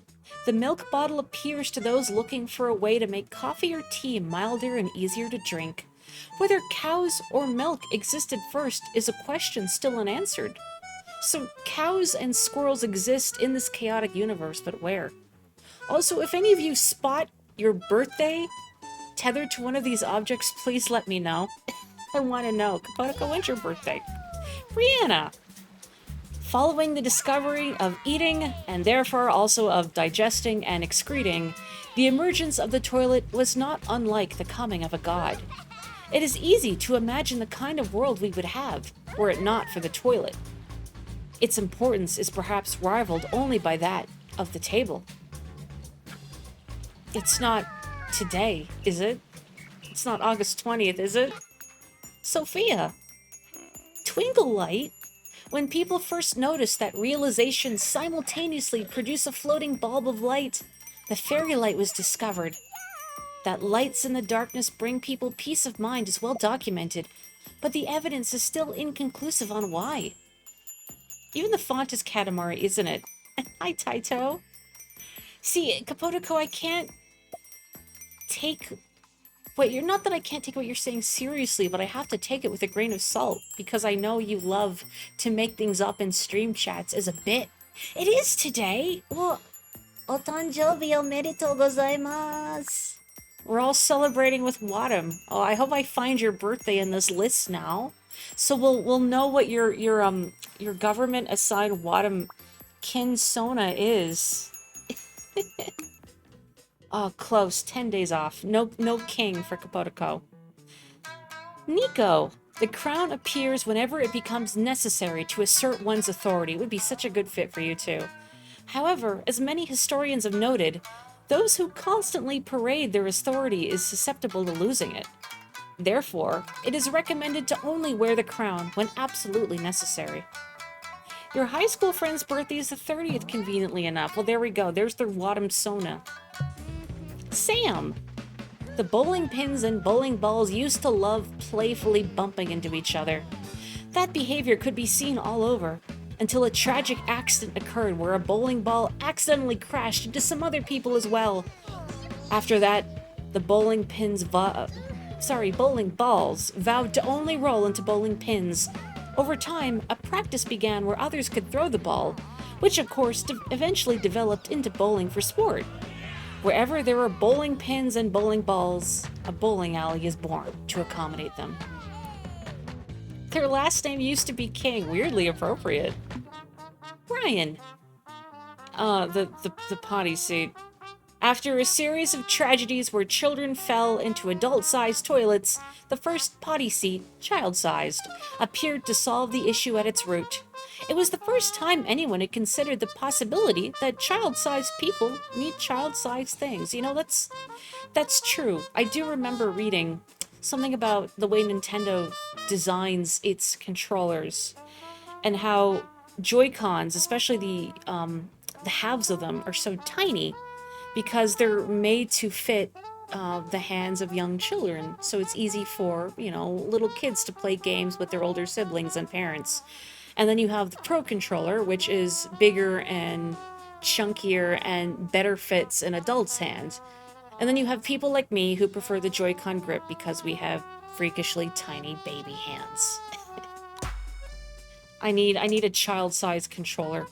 The milk bottle appears to those looking for a way to make coffee or tea milder and easier to drink. Whether cows or milk existed first is a question still unanswered. So cows and squirrels exist in this chaotic universe, but where? Also, if any of you spot your birthday tethered to one of these objects, please let me know. I want to know. Kapotiko, when's your birthday? Brianna. Following the discovery of eating, and therefore also of digesting and excreting, the emergence of the toilet was not unlike the coming of a god. It is easy to imagine the kind of world we would have were it not for the toilet. Its importance is perhaps rivaled only by that of the table. It's not today, is it? It's not August 20th, is it? Sophia. Twinkle light. When people first noticed that realizations simultaneously produce a floating bulb of light, the fairy light was discovered. That lights in the darkness bring people peace of mind is well documented, but the evidence is still inconclusive on why. Even the font is Katamari, isn't it? Hi, Taito. See, Kapotiko, I can't take what you're... Not that I can't take what you're saying seriously, but I have to take it with a grain of salt, because I know you love to make things up in stream chats as a bit. It is today! Well, otanjoubi omedetou gozaimasu. We're all celebrating with Wattam. Oh, I hope I find your birthday in this list now. So we'll know what your government assigned Wattam Kinsona is. Oh, close. 10 days off. No king for Kapotiko. Nico. The crown appears whenever it becomes necessary to assert one's authority. It would be such a good fit for you, too. However, as many historians have noted, those who constantly parade their authority is susceptible to losing it. Therefore, it is recommended to only wear the crown when absolutely necessary. Your high school friend's birthday is the 30th, conveniently enough. Well, there we go. There's the Wattam Sona. Sam! The bowling pins and bowling balls used to love playfully bumping into each other. That behavior could be seen all over, until a tragic accident occurred where a bowling ball accidentally crashed into some other people as well. After that, the bowling balls vowed to only roll into bowling pins. Over time, a practice began where others could throw the ball, which of course eventually developed into bowling for sport. Wherever there are bowling pins and bowling balls, a bowling alley is born to accommodate them. Their last name used to be King, weirdly appropriate. Brian. The potty seat. After a series of tragedies where children fell into adult-sized toilets, the first potty seat, child-sized, appeared to solve the issue at its root. It was the first time anyone had considered the possibility that child-sized people need child-sized things. You know, that's true. I do remember reading something about the way Nintendo designs its controllers and how Joy-Cons, especially the halves of them, are so tiny because they're made to fit the hands of young children. So it's easy for, little kids to play games with their older siblings and parents. And then you have the Pro Controller, which is bigger and chunkier and better fits an adult's hand. And then you have people like me who prefer the Joy-Con grip because we have freakishly tiny baby hands. I need a child-sized controller.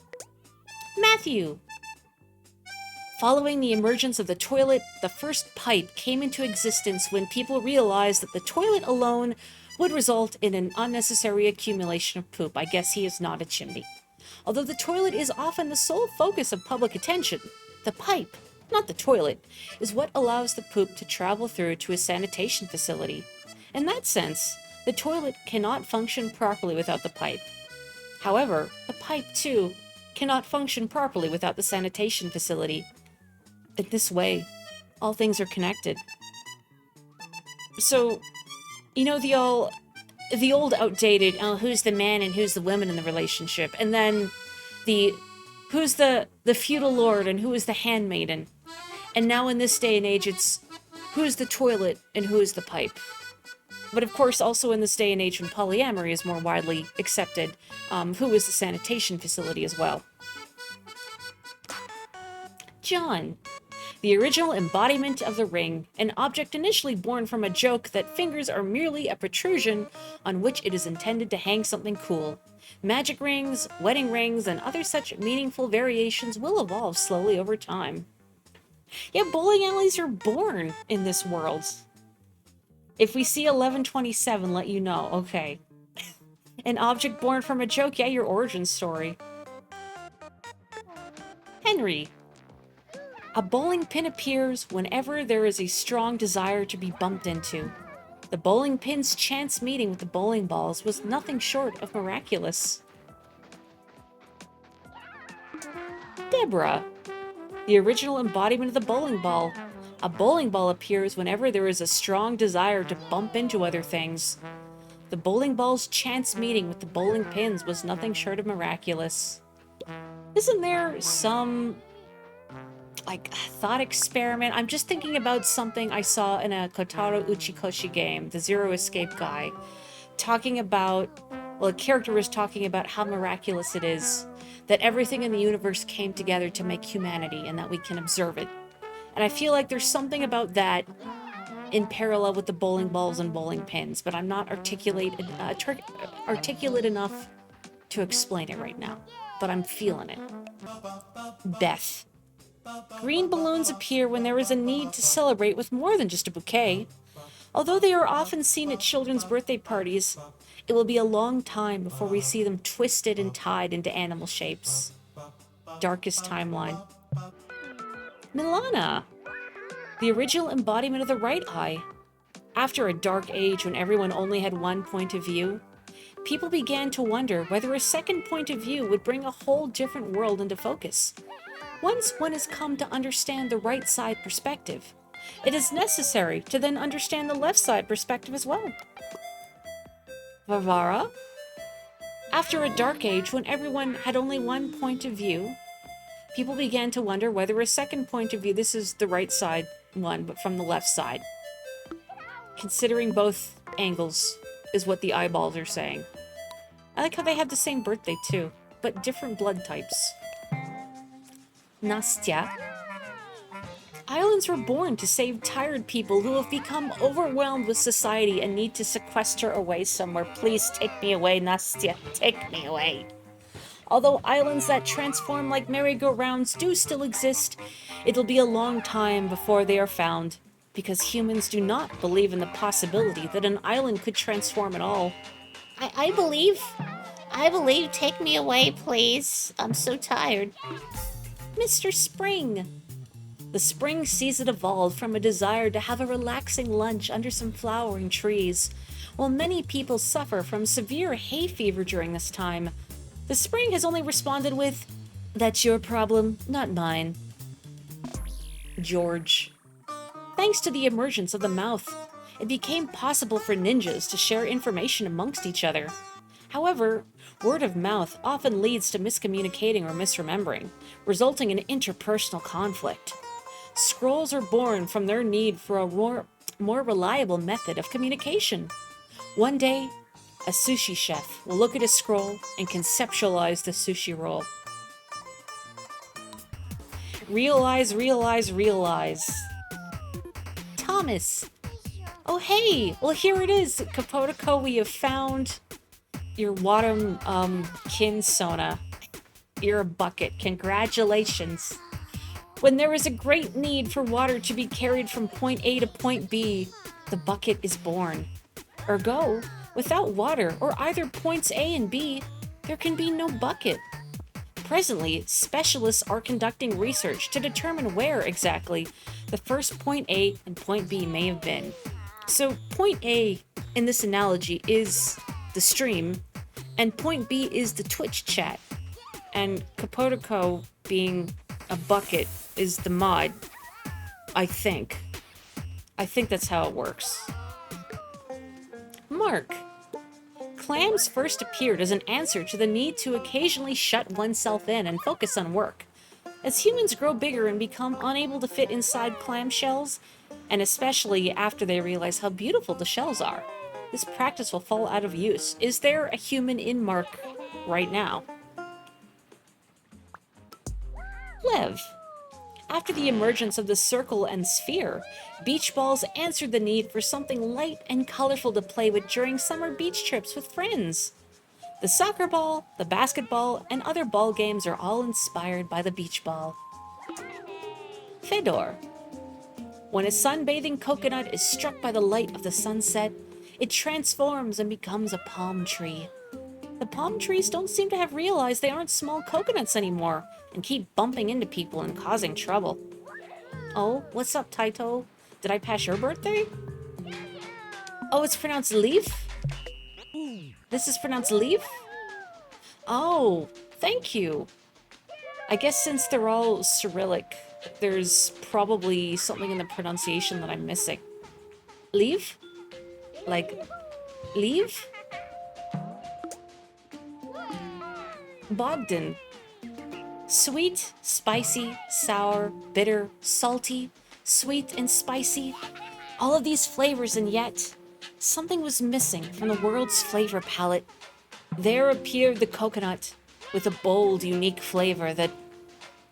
Matthew! Following the emergence of the toilet, the first pipe came into existence when people realized that the toilet alone would result in an unnecessary accumulation of poop. I guess he is not a chimney. Although the toilet is often the sole focus of public attention, the pipe, not the toilet, is what allows the poop to travel through to a sanitation facility. In that sense, the toilet cannot function properly without the pipe. However, the pipe, too, cannot function properly without the sanitation facility. In this way, all things are connected. So, the old outdated, who's the man and who's the woman in the relationship, and then who's the feudal lord and who is the handmaiden. And now in this day and age, it's who's the toilet and who is the pipe. But of course, also in this day and age when polyamory is more widely accepted, who is the sanitation facility as well. John. The original embodiment of the ring, an object initially born from a joke that fingers are merely a protrusion on which it is intended to hang something cool. Magic rings, wedding rings, and other such meaningful variations will evolve slowly over time. Yeah, bowling alleys are born in this world. If we see 1127, let you know. Okay. An object born from a joke, yeah, your origin story. Henry. A bowling pin appears whenever there is a strong desire to be bumped into. The bowling pin's chance meeting with the bowling balls was nothing short of miraculous. Deborah. The original embodiment of the bowling ball. A bowling ball appears whenever there is a strong desire to bump into other things. The bowling ball's chance meeting with the bowling pins was nothing short of miraculous. Isn't there some thought experiment? I'm just thinking about something I saw in a Kotaro Uchikoshi game, the Zero Escape guy, a character was talking about how miraculous it is that everything in the universe came together to make humanity and that we can observe it. And I feel like there's something about that in parallel with the bowling balls and bowling pins, but I'm not articulate enough to explain it right now. But I'm feeling it. Beth. Green balloons appear when there is a need to celebrate with more than just a bouquet. Although they are often seen at children's birthday parties, it will be a long time before we see them twisted and tied into animal shapes. Darkest timeline. Milana. The original embodiment of the right eye. After a dark age when everyone only had one point of view, people began to wonder whether a second point of view would bring a whole different world into focus. Once one has come to understand the right side perspective, it is necessary to then understand the left side perspective as well. Varvara? After a dark age when everyone had only one point of view, people began to wonder whether a second point of view, this is the right side one, but from the left side. Considering both angles is what the eyeballs are saying. I like how they have the same birthday too, but different blood types. Nastya. Islands were born to save tired people who have become overwhelmed with society and need to sequester away somewhere. Please take me away, Nastya. Take me away. Although islands that transform like merry-go-rounds do still exist, it'll be a long time before they are found, because humans do not believe in the possibility that an island could transform at all. I believe, take me away, please. I'm so tired. Mr. Spring. The spring season evolved from a desire to have a relaxing lunch under some flowering trees. While many people suffer from severe hay fever during this time, the spring has only responded with, "That's your problem, not mine." George. Thanks to the emergence of the mouth, it became possible for ninjas to share information amongst each other. However, word of mouth often leads to miscommunicating or misremembering, resulting in interpersonal conflict. Scrolls are born from their need for a more reliable method of communication. One day, a sushi chef will look at a scroll and conceptualize the sushi roll. Realize, realize, realize. Thomas. Oh, hey! Well, here it is. Kapotiko, we have found your Wattam, Kinsona. You're a bucket. Congratulations. When there is a great need for water to be carried from point A to point B, the bucket is born. Ergo, without water or either points A and B, there can be no bucket. Presently, specialists are conducting research to determine where exactly the first point A and point B may have been. So point A in this analogy is the stream, and point B is the Twitch chat. And Kapotiko being a bucket is the mod, I think. I think that's how it works. Mark. Clams first appeared as an answer to the need to occasionally shut oneself in and focus on work. As humans grow bigger and become unable to fit inside clam shells, and especially after they realize how beautiful the shells are, this practice will fall out of use. Is there a human in Mark right now? Lev. After the emergence of the circle and sphere, beach balls answered the need for something light and colorful to play with during summer beach trips with friends. The soccer ball, the basketball, and other ball games are all inspired by the beach ball. Fedor. When a sunbathing coconut is struck by the light of the sunset, it transforms and becomes a palm tree. The palm trees don't seem to have realized they aren't small coconuts anymore and keep bumping into people and causing trouble. Oh, what's up, Taito? Did I pass your birthday? Oh, it's pronounced leaf? This is pronounced leaf? Oh, thank you. I guess since they're all Cyrillic, there's probably something in the pronunciation that I'm missing. Leave? Like, leave? Bogdan. Sweet, spicy, sour, bitter, salty, sweet and spicy. All of these flavors, and yet something was missing from the world's flavor palette. There appeared the coconut with a bold, unique flavor that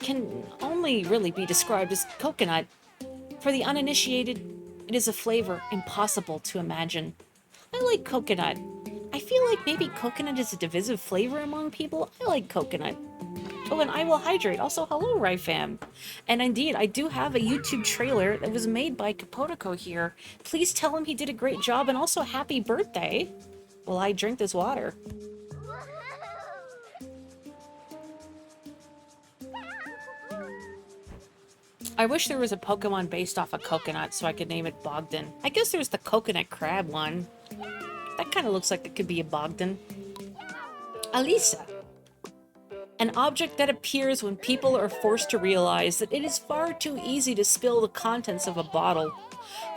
can only really be described as coconut. For the uninitiated, it is a flavor impossible to imagine. I like coconut. I feel like maybe coconut is a divisive flavor among people. I like coconut. Oh, and I will hydrate. Also, hello, Ryfam. And indeed, I do have a YouTube trailer that was made by Kapotiko here. Please tell him he did a great job, and also happy birthday while I drink this water. I wish there was a Pokemon based off a coconut so I could name it Bogdan. I guess there's the coconut crab one. That kind of looks like it could be a Bogdan. Alisa. An object that appears when people are forced to realize that it is far too easy to spill the contents of a bottle.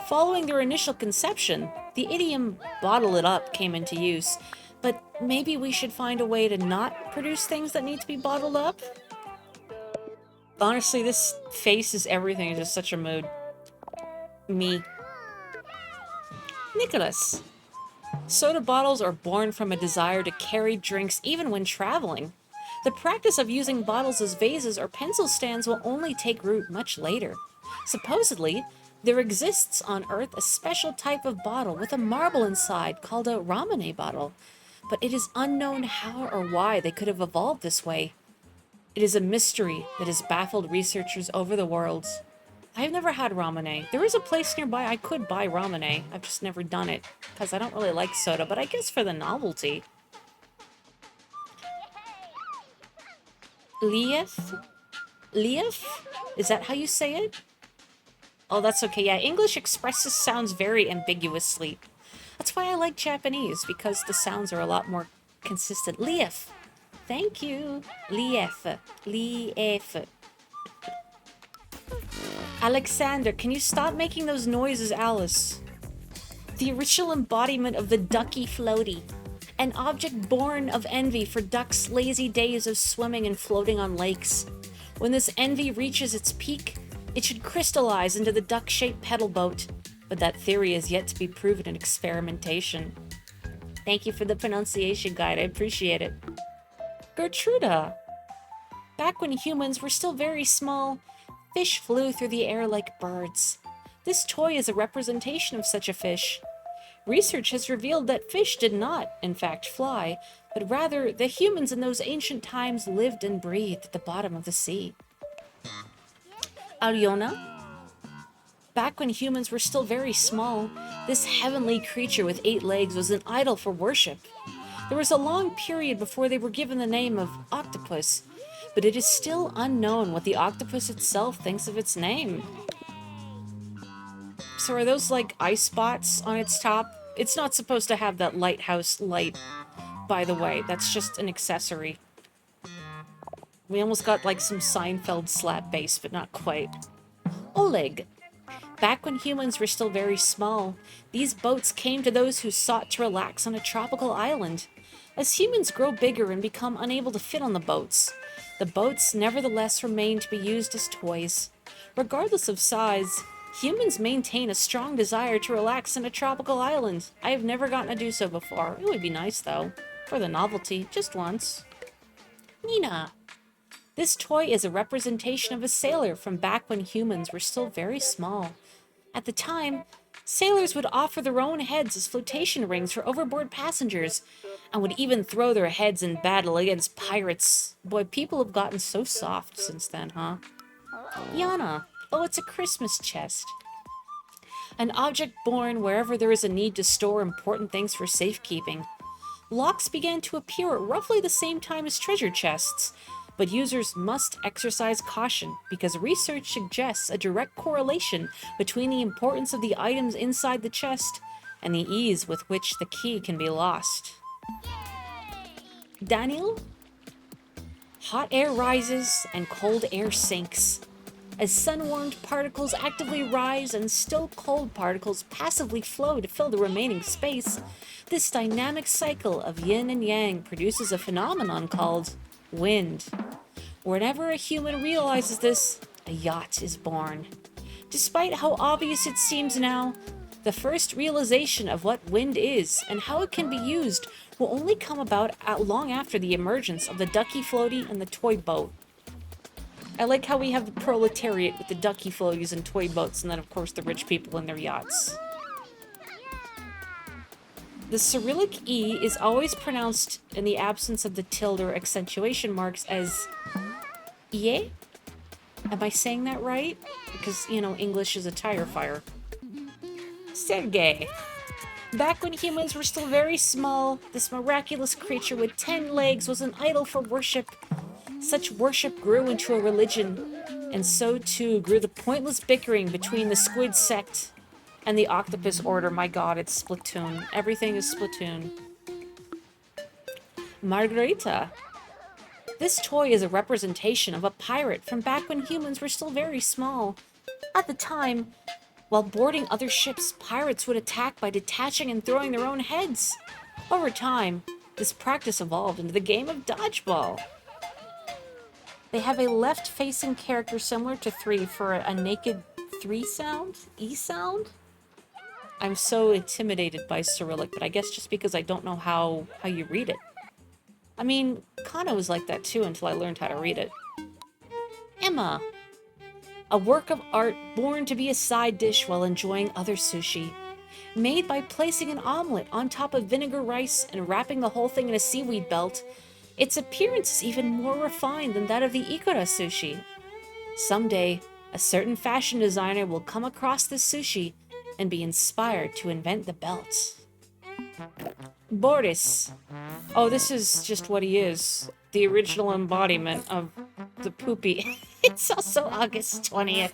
Following their initial conception, the idiom bottle it up came into use, but maybe we should find a way to not produce things that need to be bottled up? Honestly, this face is everything. It's just such a mood. Me. Nicholas. Soda bottles are born from a desire to carry drinks even when traveling. The practice of using bottles as vases or pencil stands will only take root much later. Supposedly, there exists on Earth a special type of bottle with a marble inside called a Ramune bottle, but it is unknown how or why they could have evolved this way. It is a mystery that has baffled researchers over the worlds. I have never had Ramune. There is a place nearby I could buy Ramune. I've just never done it, because I don't really like soda, but I guess for the novelty. Leaf? Leaf? Is that how you say it? Oh, that's okay. Yeah, English expresses sounds very ambiguously. That's why I like Japanese, because the sounds are a lot more consistent. Leaf. Thank you. Leaf. Leaf. Alexander, can you stop making those noises, Alice? The original embodiment of the ducky floaty. An object born of envy for ducks' lazy days of swimming and floating on lakes. When this envy reaches its peak, it should crystallize into the duck-shaped pedal boat, but that theory is yet to be proven in experimentation. Thank you for the pronunciation guide, I appreciate it. Gertruda. Back when humans were still very small, fish flew through the air like birds. This toy is a representation of such a fish. Research has revealed that fish did not, in fact, fly, but rather the humans in those ancient times lived and breathed at the bottom of the sea. Aliona? Back when humans were still very small, this heavenly creature with 8 legs was an idol for worship. There was a long period before they were given the name of octopus, but it is still unknown what the octopus itself thinks of its name. So are those like ice spots on its top? It's not supposed to have that lighthouse light, by the way. That's just an accessory. We almost got like some Seinfeld slap bass, but not quite. Oleg. Back when humans were still very small, these boats came to those who sought to relax on a tropical island. As humans grow bigger and become unable to fit on the boats nevertheless remain to be used as toys. Regardless of size, humans maintain a strong desire to relax in a tropical island. I have never gotten to do so before. It would be nice, though. For the novelty, just once. Nina. This toy is a representation of a sailor from back when humans were still very small. At the time, sailors would offer their own heads as flotation rings for overboard passengers, and would even throw their heads in battle against pirates. Boy, people have gotten so soft since then, huh? Yana. Oh, it's a Christmas chest. An object born wherever there is a need to store important things for safekeeping. Locks began to appear at roughly the same time as treasure chests, but users must exercise caution because research suggests a direct correlation between the importance of the items inside the chest and the ease with which the key can be lost. Daniel? Hot air rises and cold air sinks. As sun-warmed particles actively rise and still cold particles passively flow to fill the remaining space, this dynamic cycle of yin and yang produces a phenomenon called wind. Whenever a human realizes this, a yacht is born. Despite how obvious it seems now, the first realization of what wind is and how it can be used will only come about long after the emergence of the ducky floaty and the toy boat. I like how we have the proletariat with the ducky floaties and toy boats, and then of course the rich people in their yachts. The Cyrillic E is always pronounced in the absence of the tilde or accentuation marks as IE? Am I saying that right? Because, you know, English is a tire fire. Sergei. Back when humans were still very small, this miraculous creature with 10 legs was an idol for worship. Such worship grew into a religion, and so too grew the pointless bickering between the squid sect and the octopus order. My god, it's Splatoon. Everything is Splatoon. Margarita. This toy is a representation of a pirate from back when humans were still very small. At the time, while boarding other ships, pirates would attack by detaching and throwing their own heads. Over time, this practice evolved into the game of dodgeball. They have a left-facing character similar to 3 for a naked 3 sound? E sound? I'm so intimidated by Cyrillic, but I guess just because I don't know how you read it. I mean, Kana was like that too until I learned how to read it. Emma. A work of art born to be a side dish while enjoying other sushi. Made by placing an omelet on top of vinegar rice and wrapping the whole thing in a seaweed belt, its appearance is even more refined than that of the Ikura sushi. Someday, a certain fashion designer will come across this sushi and be inspired to invent the belt. Boris. Oh, this is just what he is. The original embodiment of the poopy. It's also August 20th.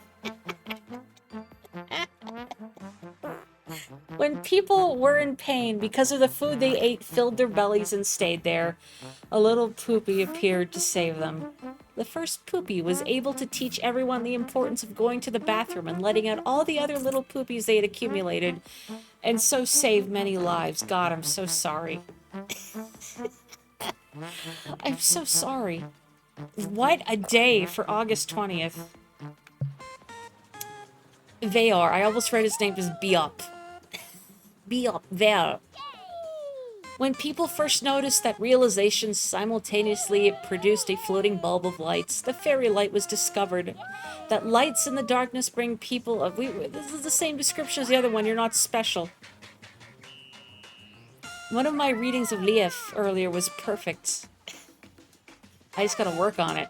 When people were in pain because of the food they ate filled their bellies and stayed there, a little poopy appeared to save them. The first poopy was able to teach everyone the importance of going to the bathroom and letting out all the other little poopies they had accumulated, and so save many lives. God, I'm so sorry. I'm so sorry. What a day for August 20th. Veor. I almost read his name as Biop. Biop. Veor. When people first noticed that realizations simultaneously produced a floating bulb of lights, the fairy light was discovered. That lights in the darkness bring people... this is the same description as the other one. You're not special. One of my readings of Lief earlier was perfect. I just gotta work on it.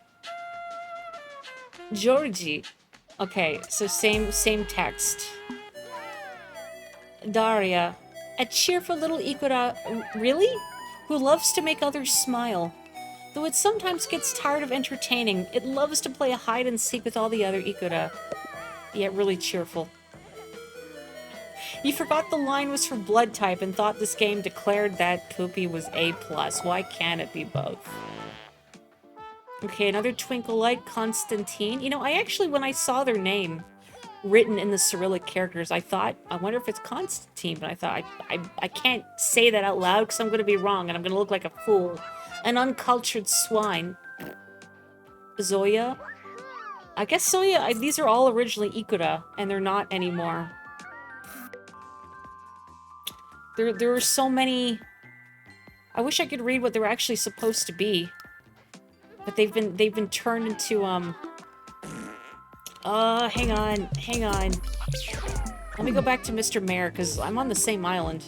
Georgie. Okay, so same text. Daria. A cheerful little Ikura, really? Who loves to make others smile. Though it sometimes gets tired of entertaining, it loves to play a hide-and-seek with all the other Ikura. Yet really cheerful. You forgot the line was for blood type and thought this game declared that Poopy was A+. Why can't it be both? Okay, another Twinkle Light, Constantine. You know, I actually, when I saw their name written in the Cyrillic characters, I thought, I wonder if it's Constantine, but I thought, I can't say that out loud because I'm going to be wrong and I'm going to look like a fool. An uncultured swine. Zoya? I guess Zoya, these are all originally Ikura, and they're not anymore. There are so many... I wish I could read what they're actually supposed to be. But they've been turned into, hang on. Let me go back to Mr. Mayor, because I'm on the same island.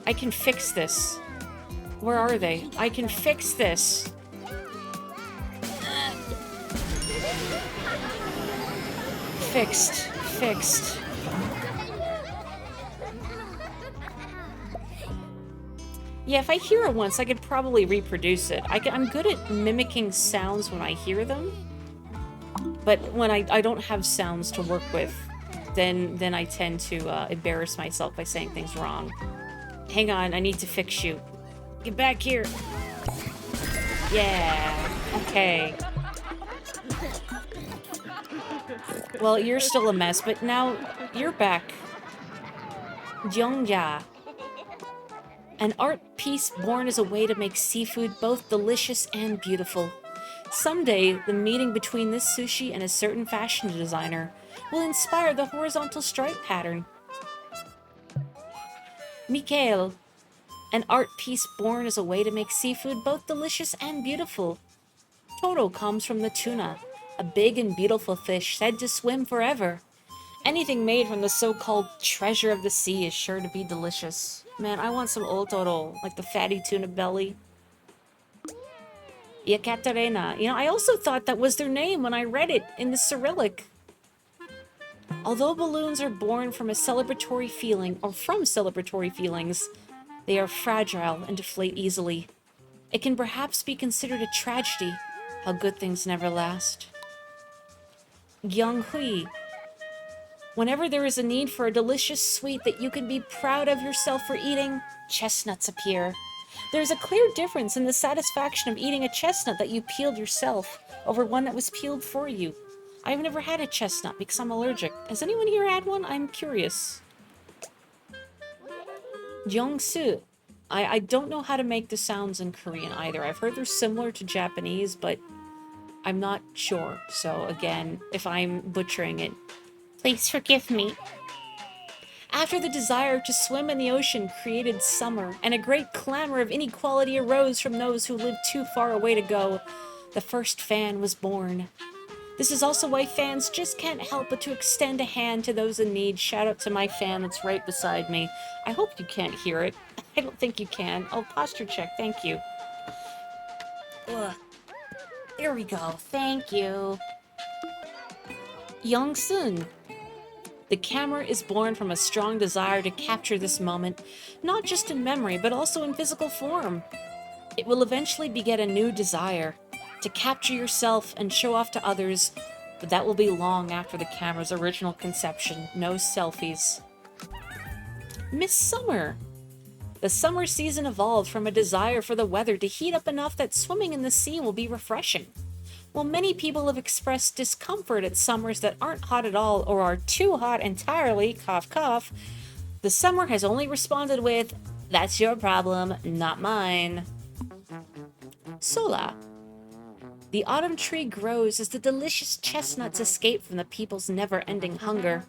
I can fix this. Where are they? I can fix this. Fixed. Yeah, if I hear it once, I could probably reproduce it. I'm good at mimicking sounds when I hear them. But when I don't have sounds to work with, then I tend to embarrass myself by saying things wrong. Hang on, I need to fix you. Get back here. Yeah, okay. Well, you're still a mess, but now you're back. Jongja. An art piece born as a way to make seafood both delicious and beautiful. Someday, the meeting between this sushi and a certain fashion designer will inspire the horizontal stripe pattern. Mikhail. An art piece born as a way to make seafood both delicious and beautiful. Toro comes from the tuna, a big and beautiful fish said to swim forever. Anything made from the so-called treasure of the sea is sure to be delicious. Man, I want some otoro, like the fatty tuna belly. Yekaterina. You know, I also thought that was their name when I read it in the Cyrillic. Although balloons are born from a celebratory feeling, or from celebratory feelings, they are fragile and deflate easily. It can perhaps be considered a tragedy How good things never last. Gyunghui. Whenever there is a need for a delicious sweet that you can be proud of yourself for eating, chestnuts appear. There's a clear difference in the satisfaction of eating a chestnut that you peeled yourself over one that was peeled for you. I've never had a chestnut because I'm allergic. Has anyone here had one? I'm curious. Jeongsu. I don't know how to make the sounds in Korean either. I've heard they're similar to Japanese, but I'm not sure. So again, if I'm butchering it, please forgive me. After the desire to swim in the ocean created summer, and a great clamor of inequality arose from those who lived too far away to go, the first fan was born. This is also why fans just can't help but to extend a hand to those in need. Shout out to my fan that's right beside me. I hope you can't hear it. I don't think you can. Oh, posture check. Thank you. Ugh. There we go. Thank you. Young-sun. The camera is born from a strong desire to capture this moment, not just in memory, but also in physical form. It will eventually beget a new desire, to capture yourself and show off to others, but that will be long after the camera's original conception. No selfies. Miss Summer. The summer season evolved from a desire for the weather to heat up enough that swimming in the sea will be refreshing. While many people have expressed discomfort at summers that aren't hot at all or are too hot entirely, cough cough, the summer has only responded with, "That's your problem, not mine." Sola. The autumn tree grows as the delicious chestnuts escape from the people's never-ending hunger.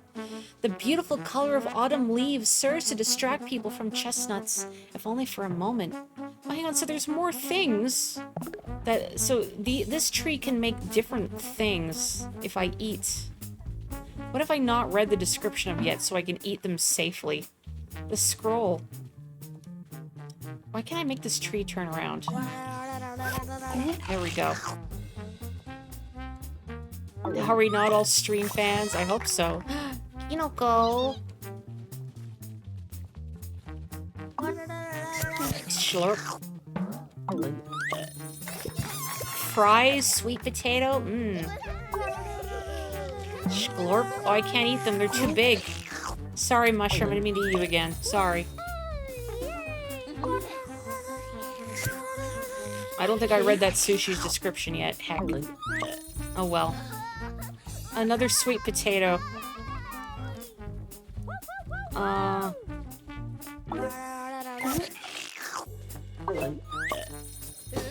The beautiful color of autumn leaves serves to distract people from chestnuts, if only for a moment. Oh, hang on, so there's more things. This tree can make different things if I eat. What have I not read the description of yet so I can eat them safely? The scroll. Why can't I make this tree turn around? There we go. Are we not all stream fans? I hope so. Kinoko. Slurp. Fries, sweet potato. Slurp. Oh, I can't eat them. They're too big. Sorry, mushroom. I didn't mean to eat you again. Sorry. I don't think I read that sushi's description yet. Heck. Oh well. Another sweet potato.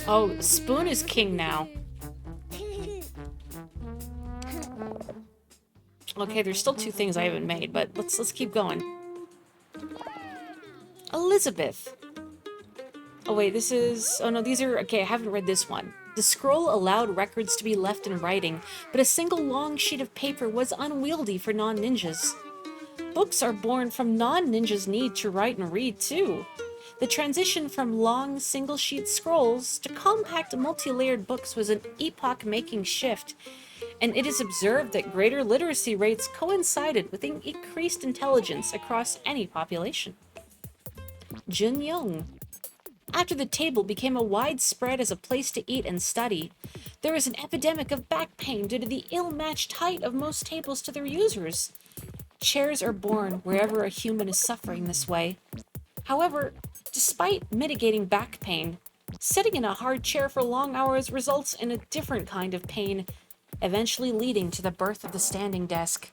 Oh, spoon is king now. Okay, there's still two things I haven't made, but let's keep going. Elizabeth. Oh wait, this is... Oh no, these are... Okay, I haven't read this one. The scroll allowed records to be left in writing, but a single long sheet of paper was unwieldy for non-ninjas. Books are born from non-ninjas' need to write and read, too. The transition from long, single-sheet scrolls to compact, multi-layered books was an epoch-making shift, and it is observed that greater literacy rates coincided with increased intelligence across any population. Jun Young. After the table became a widespread as a place to eat and study, there is an epidemic of back pain due to the ill-matched height of most tables to their users. Chairs are born wherever a human is suffering this way. However, despite mitigating back pain, sitting in a hard chair for long hours results in a different kind of pain, eventually leading to the birth of the standing desk.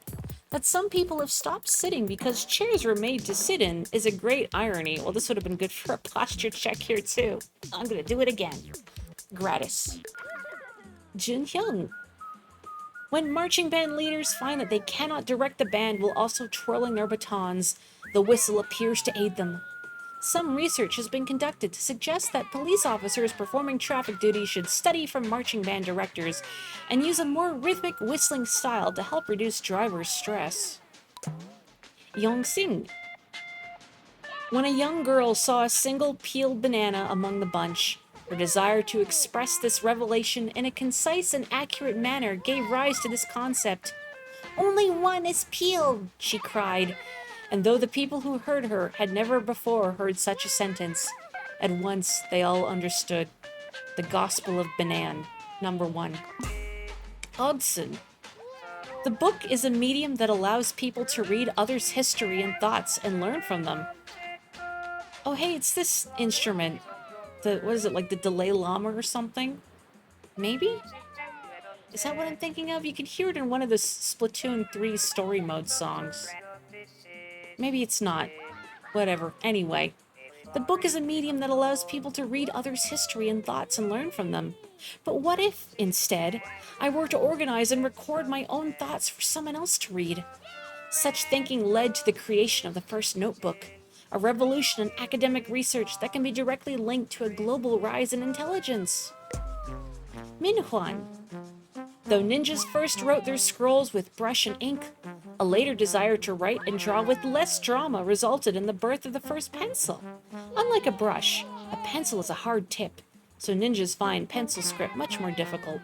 That some people have stopped sitting because chairs were made to sit in is a great irony. Well, this would have been good for a posture check here too. I'm gonna do it again. Gratis. Jun Hyung. When marching band leaders find that they cannot direct the band while also twirling their batons, the whistle appears to aid them. Some research has been conducted to suggest that police officers performing traffic duty should study from marching band directors and use a more rhythmic whistling style to help reduce drivers' stress. Yong-sing. When a young girl saw a single peeled banana among the bunch, her desire to express this revelation in a concise and accurate manner gave rise to this concept. "Only one is peeled," she cried. And though the people who heard her had never before heard such a sentence, at once they all understood the gospel of Banan. Number 1. Ogson. The book is a medium that allows people to read others' history and thoughts and learn from them. Oh, hey, it's this instrument. What is it, like the Dalai Lama or something? Maybe? Is that what I'm thinking of? You can hear it in one of the Splatoon 3 story mode songs. Maybe it's not. Whatever. Anyway. The book is a medium that allows people to read others' history and thoughts and learn from them. But what if, instead, I were to organize and record my own thoughts for someone else to read? Such thinking led to the creation of the first notebook, a revolution in academic research that can be directly linked to a global rise in intelligence. Minhuan. Though ninjas first wrote their scrolls with brush and ink, a later desire to write and draw with less drama resulted in the birth of the first pencil. Unlike a brush, a pencil is a hard tip, so ninjas find pencil script much more difficult.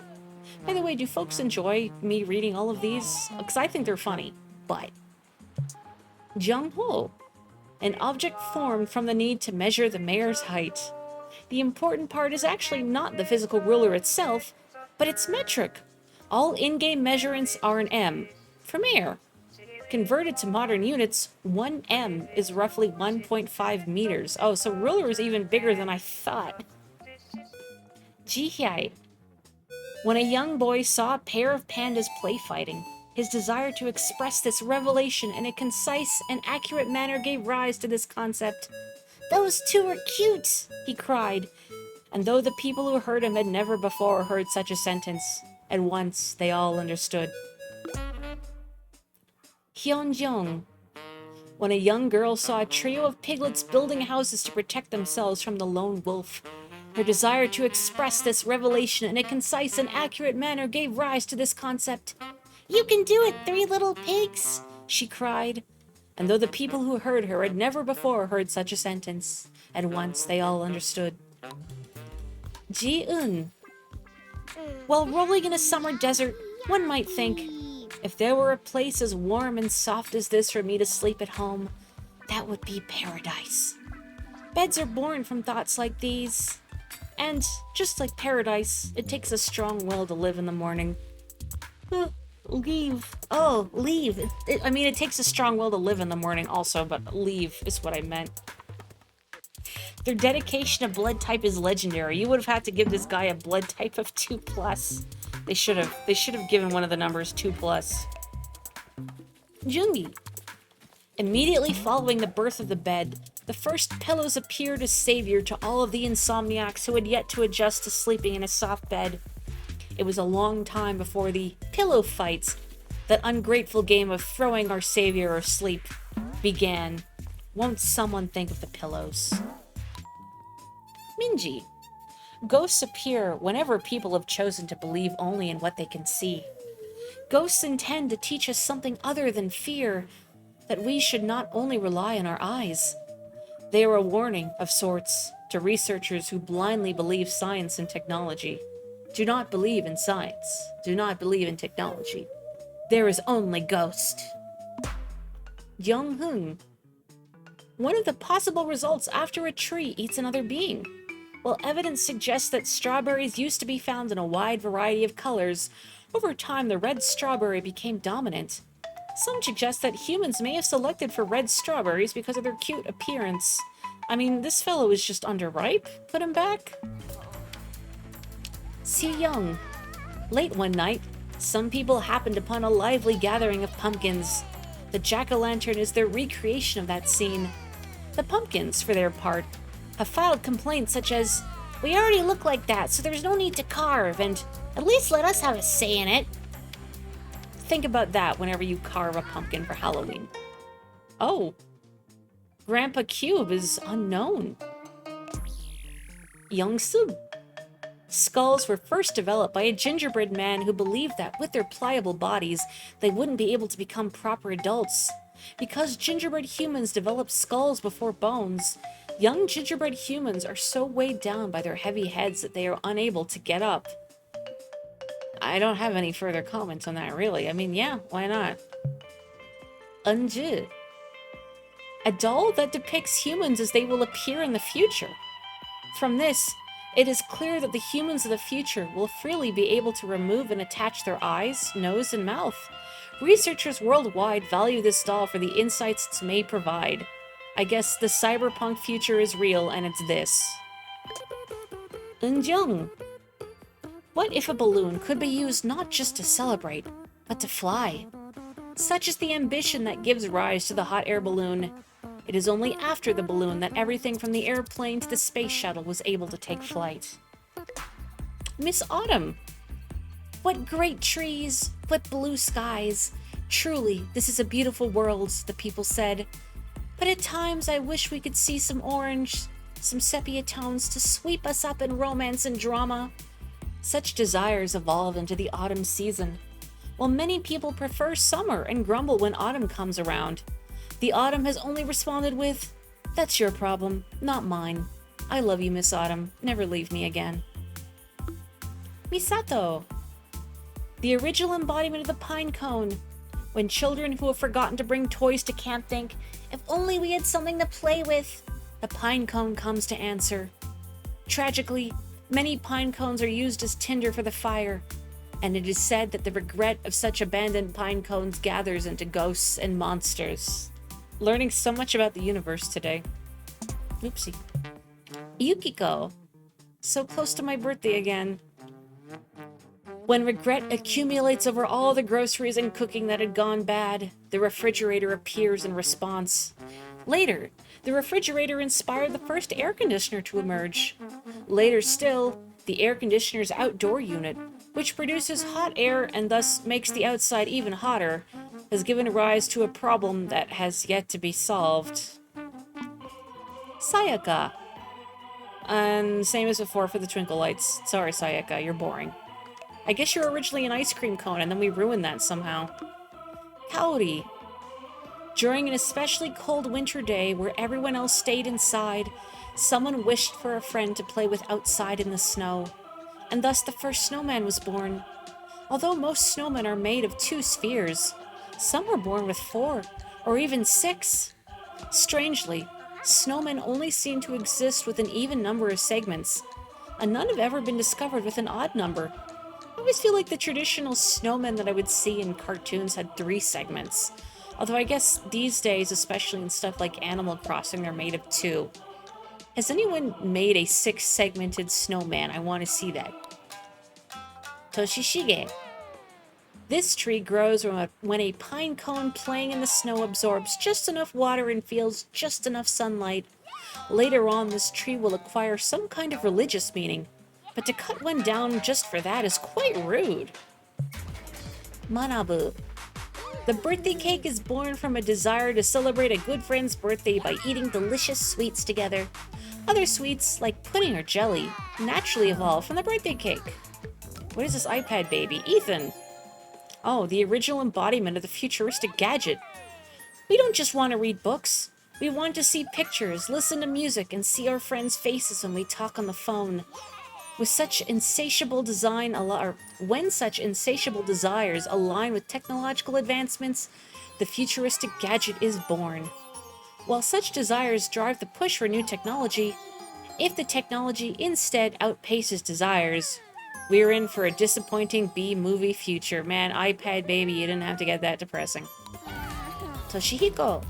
By the way, do folks enjoy me reading all of these? Because I think they're funny, but... Jung-ho. An object formed from the need to measure the mayor's height. The important part is actually not the physical ruler itself, but its metric. All in-game measurements are an M, for mayor. Converted to modern units, 1 M is roughly 1.5 meters. Oh, so ruler is even bigger than I thought. Jihyai. When a young boy saw a pair of pandas play fighting, his desire to express this revelation in a concise and accurate manner gave rise to this concept. "Those two are cute," he cried. And though the people who heard him had never before heard such a sentence, at once they all understood. Hyunjong. When a young girl saw a trio of piglets building houses to protect themselves from the lone wolf, her desire to express this revelation in a concise and accurate manner gave rise to this concept. "You can do it, 3 little pigs," she cried. And though the people who heard her had never before heard such a sentence, at once they all understood. Ji-un. While rolling in a summer desert, one might think, if there were a place as warm and soft as this for me to sleep at home, that would be paradise. Beds are born from thoughts like these. And, just like paradise, it takes a strong will to live in the morning. Leave. Oh, leave. It takes a strong will to live in the morning also, but leave is what I meant. Their dedication to blood type is legendary. You would have had to give this guy a blood type of 2+. They should have given one of the numbers 2+. Jungi. Immediately following the birth of the bed, the first pillows appeared as savior to all of the insomniacs who had yet to adjust to sleeping in a soft bed. It was a long time before the pillow fights, that ungrateful game of throwing our savior asleep, began. Won't someone think of the pillows? Minji. Ghosts appear whenever people have chosen to believe only in what they can see. Ghosts intend to teach us something other than fear, that we should not only rely on our eyes. They are a warning of sorts to researchers who blindly believe science and technology. Do not believe in science. Do not believe in technology. There is only ghost. Young-hun. One of the possible results after a tree eats another being. While evidence suggests that strawberries used to be found in a wide variety of colors, over time the red strawberry became dominant. Some suggest that humans may have selected for red strawberries because of their cute appearance. This fellow is just underripe. Put him back. Si Young. Late one night, some people happened upon a lively gathering of pumpkins. The jack-o'-lantern is their recreation of that scene. The pumpkins, for their part, have filed complaints such as, "We already look like that, so there's no need to carve, and at least let us have a say in it." Think about that whenever you carve a pumpkin for Halloween. Oh. Grandpa Cube is unknown. Young-sub. Skulls were first developed by a gingerbread man who believed that with their pliable bodies, they wouldn't be able to become proper adults. Because gingerbread humans developed skulls before bones, young gingerbread humans are so weighed down by their heavy heads that they are unable to get up. I don't have any further comments on that, really. Yeah, why not? Unji. A doll that depicts humans as they will appear in the future. From this, It is clear that the humans of the future will freely be able to remove and attach their eyes, nose, and mouth. Researchers worldwide value this doll for the insights it may provide. I guess the cyberpunk future is real, and it's this. Unjung. What if a balloon could be used not just to celebrate, but to fly? Such is the ambition that gives rise to the hot air balloon. It is only after the balloon that everything from the airplane to the space shuttle was able to take flight. Miss Autumn. What great trees, what blue skies. Truly, this is a beautiful world, the people said. But at times I wish we could see some orange, some sepia tones to sweep us up in romance and drama. Such desires evolve into the autumn season. While many people prefer summer and grumble when autumn comes around, the autumn has only responded with, "That's your problem, not mine. I love you, Miss Autumn. Never leave me again." Misato. The original embodiment of the pine cone. When children who have forgotten to bring toys to camp think, "If only we had something to play with," the pine cone comes to answer. Tragically, many pine cones are used as tinder for the fire, and it is said that the regret of such abandoned pine cones gathers into ghosts and monsters. Learning so much about the universe today. Oopsie. Yukiko. So close to my birthday again. When regret accumulates over all the groceries and cooking that had gone bad, the refrigerator appears in response. Later, the refrigerator inspired the first air conditioner to emerge. Later still, the air conditioner's outdoor unit, which produces hot air and thus makes the outside even hotter, has given rise to a problem that has yet to be solved. Sayaka. And same as before for the twinkle lights. Sorry, Sayaka, you're boring. I guess you're originally an ice cream cone, and then we ruined that somehow. Kaori. During an especially cold winter day where everyone else stayed inside, someone wished for a friend to play with outside in the snow, and thus the first snowman was born. Although most snowmen are made of 2 spheres, some were born with 4, or even 6. Strangely, snowmen only seem to exist with an even number of segments, and none have ever been discovered with an odd number. I always feel like the traditional snowmen that I would see in cartoons had 3 segments. Although I guess these days, especially in stuff like Animal Crossing, they're made of 2. Has anyone made a 6-segmented snowman? I want to see that. Toshishige. This tree grows when a pine cone playing in the snow absorbs just enough water and feels just enough sunlight. Later on, this tree will acquire some kind of religious meaning, but to cut one down just for that is quite rude. Manabu. The birthday cake is born from a desire to celebrate a good friend's birthday by eating delicious sweets together. Other sweets, like pudding or jelly, naturally evolve from the birthday cake. What is this iPad baby? Ethan! Oh, the original embodiment of the futuristic gadget. We don't just want to read books. We want to see pictures, listen to music, and see our friends' faces when we talk on the phone. When such insatiable desires align with technological advancements, the futuristic gadget is born. While such desires drive the push for new technology, if the technology instead outpaces desires, we're in for a disappointing B-movie future. Man, iPad baby, you didn't have to get that depressing. Toshihiko.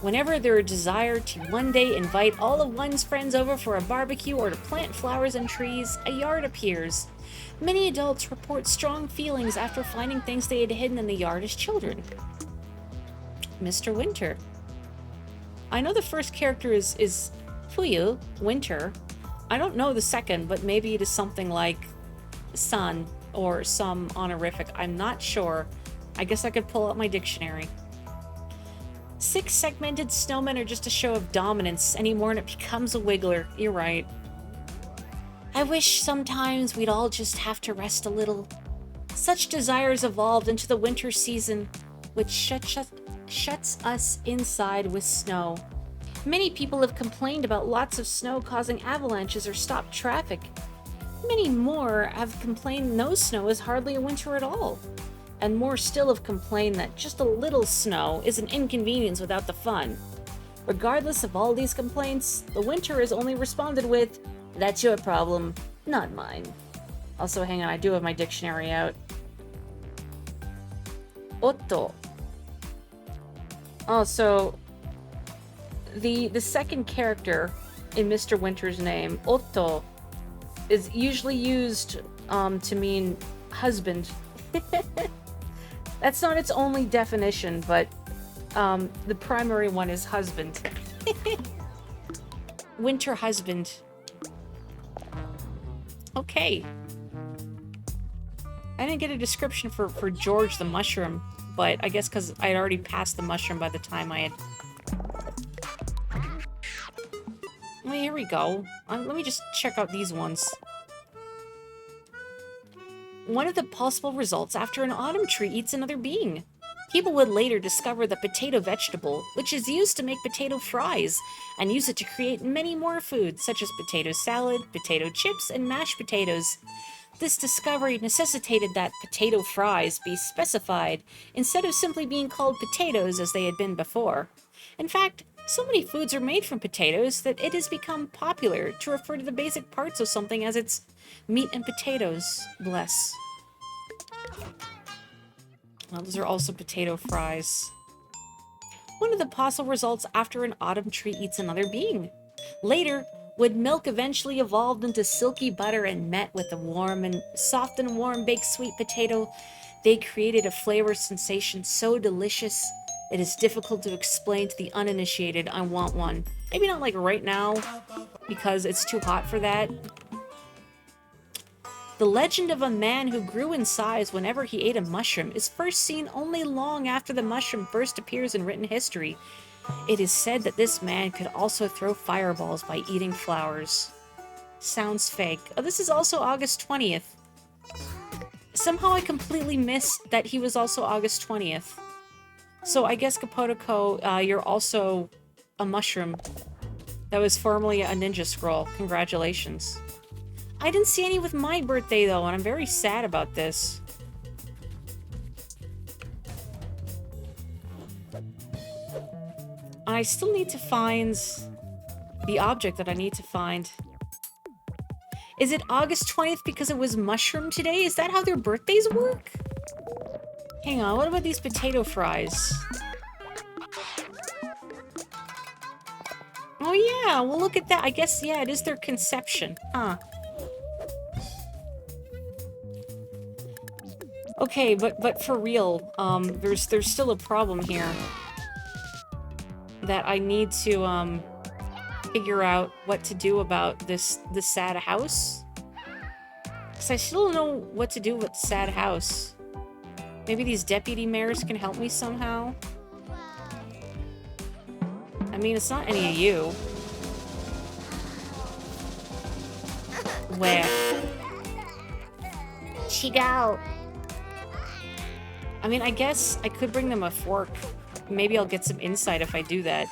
Whenever there is a desire to one day invite all of one's friends over for a barbecue or to plant flowers and trees, a yard appears. Many adults report strong feelings after finding things they had hidden in the yard as children. Mr. Winter. I know the first character is Fuyu, Winter. I don't know the second, but maybe it is something like Sun or some honorific. I'm not sure. I guess I could pull out my dictionary. 6-segmented snowmen are just a show of dominance anymore, and it becomes a wiggler. You're right. I wish sometimes we'd all just have to rest a little. Such desires evolved into the winter season, which shuts us inside with snow. Many people have complained about lots of snow causing avalanches or stopped traffic. Many more have complained no snow is hardly a winter at all. And more still have complained that just a little snow is an inconvenience without the fun. Regardless of all these complaints, the winter has only responded with, That's your problem, not mine. Also, hang on, I do have my dictionary out. Otto. Oh, so the second character in Mr. Winter's name, Otto, is usually used to mean husband. That's not its only definition, but the primary one is husband. Winter husband. Okay. I didn't get a description for George the mushroom, but I guess because I had already passed the mushroom by the time I had... Well, here we go. Let me just check out these ones. One of the possible results after an autumn tree eats another being. People would later discover the potato vegetable, which is used to make potato fries, and use it to create many more foods, such as potato salad, potato chips, and mashed potatoes. This discovery necessitated that potato fries be specified, instead of simply being called potatoes as they had been before. In fact, so many foods are made from potatoes that it has become popular to refer to the basic parts of something as its meat and potatoes. Bless. Well, those are also potato fries. One of the possible results after an autumn tree eats another being. Later, when milk eventually evolved into silky butter and met with a soft and warm baked sweet potato, they created a flavor sensation so delicious it is difficult to explain to the uninitiated. I want one. Maybe not like right now, because it's too hot for that. The legend of a man who grew in size whenever he ate a mushroom is first seen only long after the mushroom first appears in written history. It is said that this man could also throw fireballs by eating flowers. Sounds fake. Oh, this is also August 20th. Somehow I completely missed that he was also August 20th. So I guess Kapotoko, you're also a mushroom that was formerly a ninja scroll. Congratulations. I didn't see any with my birthday, though, and I'm very sad about this. I still need to find the object that I need to find. Is it August 20th because it was mushroom today? Is that how their birthdays work? Hang on, what about these potato fries? Oh yeah, well look at that. I guess, yeah, it is their conception. Huh. Okay, but for real, there's still a problem here that I need to figure out what to do about this sad house. Cause I still don't know what to do with the sad house. Maybe these deputy mayors can help me somehow. I mean, it's not any of you. Where? Chigo. I mean, I guess I could bring them a fork. Maybe I'll get some insight if I do that.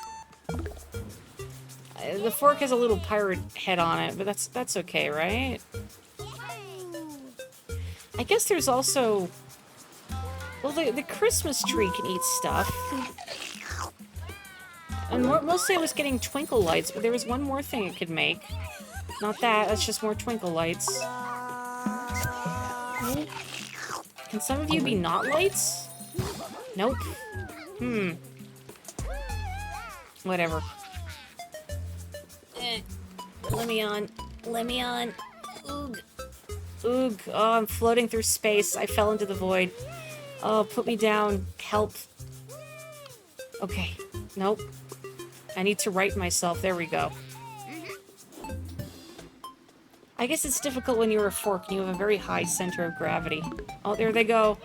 The fork has a little pirate head on it, but that's okay, right? I guess there's also... Well, the Christmas tree can eat stuff. And mostly I was getting twinkle lights, but there was one more thing it could make. Not that, that's just more twinkle lights. Can some of you be not lights? Nope. Whatever. Let me on. Let me on. Oog. Oog. Oh, I'm floating through space. I fell into the void. Oh, put me down. Help. Okay. Nope. I need to right myself. There we go. I guess it's difficult when you're a fork and you have a very high center of gravity. Oh, there they go.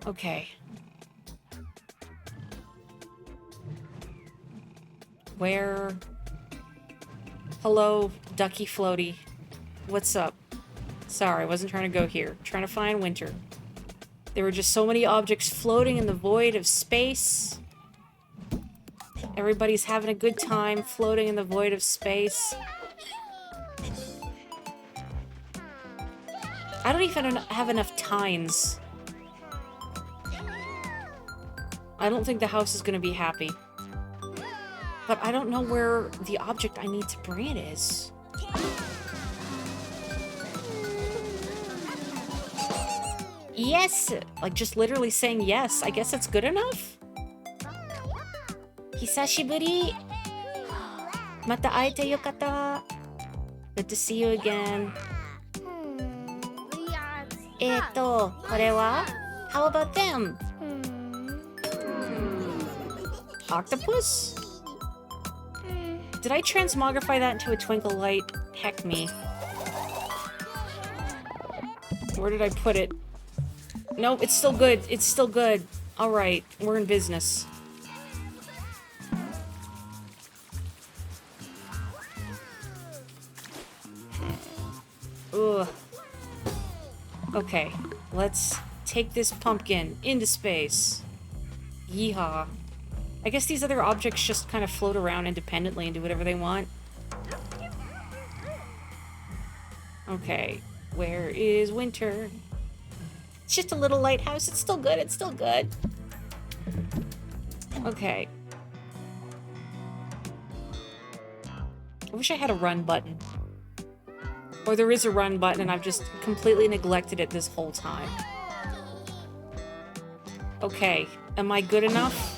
Okay. Where? Hello, Ducky Floaty. What's up? Sorry, I wasn't trying to go here. Trying to find Winter. There were just so many objects floating in the void of space. Everybody's having a good time floating in the void of space. I don't even have enough tines. I don't think the house is gonna be happy. But I don't know where the object I need to bring it is. Yes! Like, just literally saying yes. I guess that's good enough? Hisashiburi! Mata aete yokata. Good to see you again. Kore wa? How about them? Octopus? Did I transmogrify that into a twinkle light? Heck me. Where did I put it? Nope, it's still good. It's still good. Alright, we're in business. Ugh. Okay, let's take this pumpkin into space. Yeehaw. I guess these other objects just kind of float around independently and do whatever they want. Okay, where is Winter? It's just a little lighthouse. It's still good. It's still good. Okay. I wish I had a run button. Or there is a run button and I've just completely neglected it this whole time. Okay, am I good enough?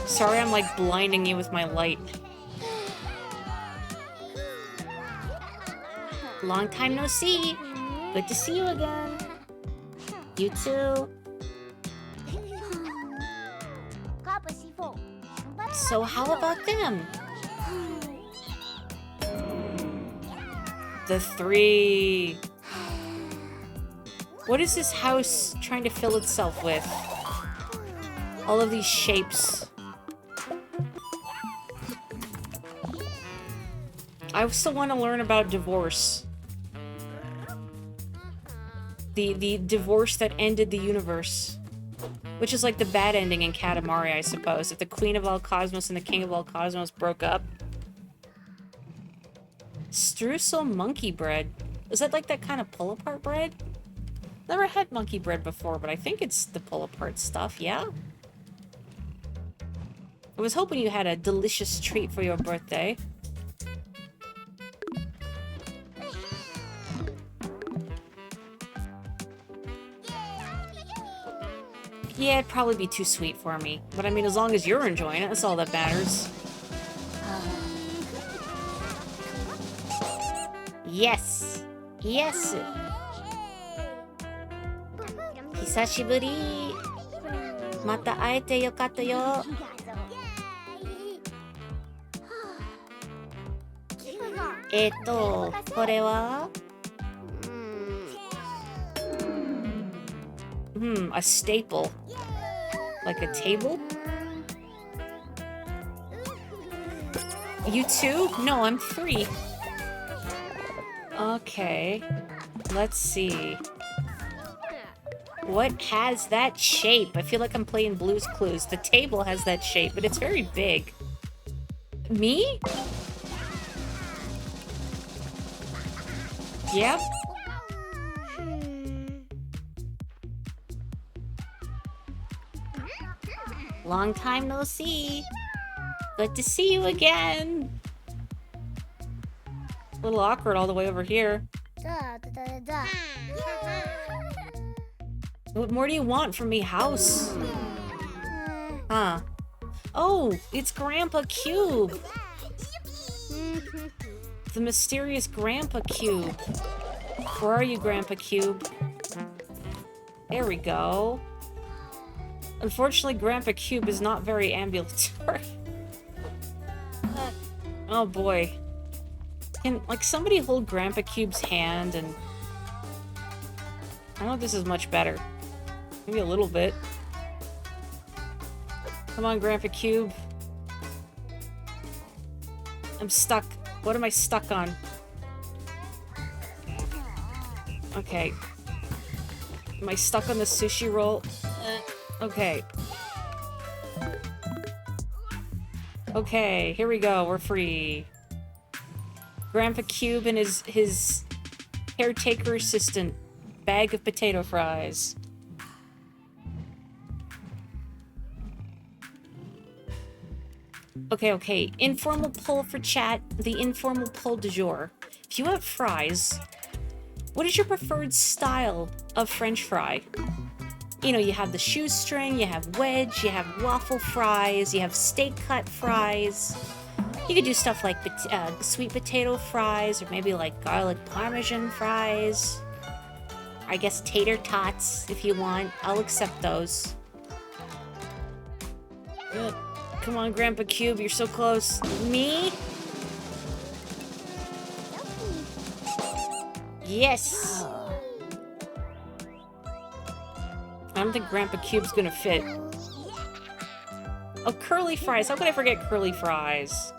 Sorry I'm like blinding you with my light. Long time no see. Good to see you again. You too. So how about them? The three. What is this house trying to fill itself with? All of these shapes. I still want to learn about divorce. The divorce that ended the universe. Which is like the bad ending in Katamari, I suppose. If the Queen of all Cosmos and the King of all Cosmos broke up. Streusel monkey bread. Is that like that kind of pull-apart bread? Never had monkey bread before, but I think it's the pull-apart stuff, yeah? I was hoping you had a delicious treat for your birthday. Yeah, it'd probably be too sweet for me. But I mean, as long as you're enjoying it, that's all that matters. Yes! Yes! Hisashiburi! Mata aete yokatta yo! Kore wa? A staple. Like a table? You too? No, I'm 3. Okay. Let's see. What has that shape? I feel like I'm playing Blue's Clues. The table has that shape, but it's very big. Me? Yep. Long time no see. Good to see you again. A little awkward all the way over here. What more do you want from me, house? Huh. Oh, it's Grandpa Cube. The mysterious Grandpa Cube. Where are you, Grandpa Cube? There we go. Unfortunately, Grandpa Cube is not very ambulatory. Oh boy. Can, like, somebody hold Grandpa Cube's hand and... I don't know if this is much better. Maybe a little bit. Come on, Grandpa Cube. I'm stuck. What am I stuck on? Okay. Am I stuck on the sushi roll? Okay. Okay, here we go. We're free. Grandpa Cube and his caretaker assistant. Bag of potato fries. Okay. Informal poll for chat. The informal poll du jour. If you have fries, what is your preferred style of French fry? You know, you have the shoestring, you have wedge, you have waffle fries, you have steak cut fries. You could do stuff like sweet potato fries, or maybe like garlic parmesan fries. I guess tater tots, if you want. I'll accept those. Good. Come on, Grandpa Cube, you're so close. Me? Yes! I don't think Grandpa Cube's gonna fit. Oh, curly fries. How could I forget curly fries?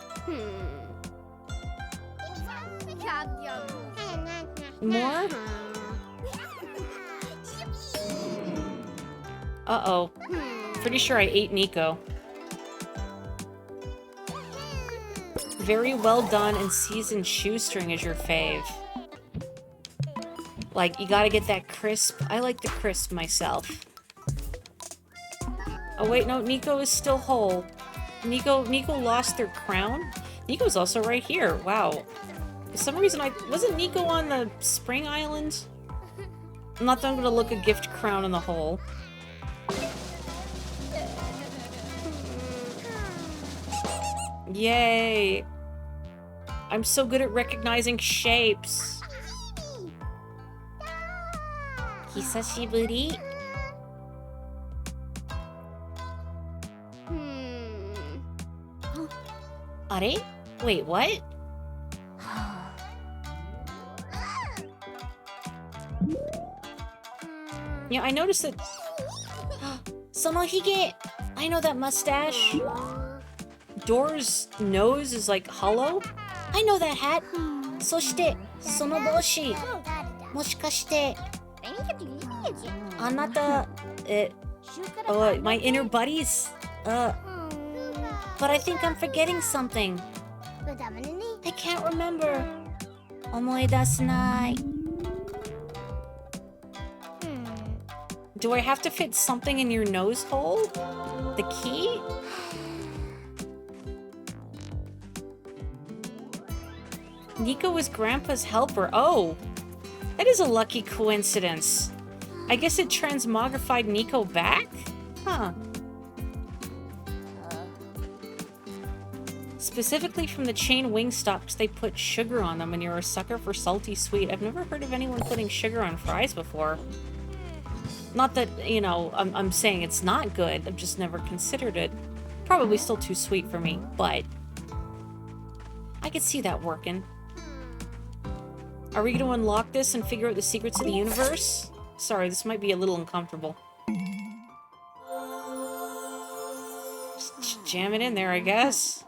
More? Uh-oh. Pretty sure I ate Nico. Very well done and seasoned shoestring is your fave. Like, you gotta get that crisp. I like the crisp myself. Oh wait, no, Nico is still whole. Nico lost their crown? Nico's also right here. Wow. For some reason, wasn't Nico on the Spring Island? Not that I'm gonna look a gift crown in the hole. Yay! I'm so good at recognizing shapes. Hisashiburi. Are? Wait, what? Yeah, I noticed that. Sonohige! I know that mustache. Door's nose is like hollow. I know that hat. そしてその帽子。もしかしてあなたmy inner buddies. But I think I'm forgetting something. I can't remember. 思い出せない。Do I have to fit something in your nose hole? The key? Nico was Grandpa's helper. Oh, that is a lucky coincidence. I guess it transmogrified Nico back? Huh. Specifically from the chain Wingstops, they put sugar on them and you're a sucker for salty sweet. I've never heard of anyone putting sugar on fries before. Not that, you know, I'm saying it's not good. I've just never considered it. Probably still too sweet for me, but I could see that working. Are we going to unlock this and figure out the secrets of the universe? Sorry, this might be a little uncomfortable. Just jam it in there, I guess.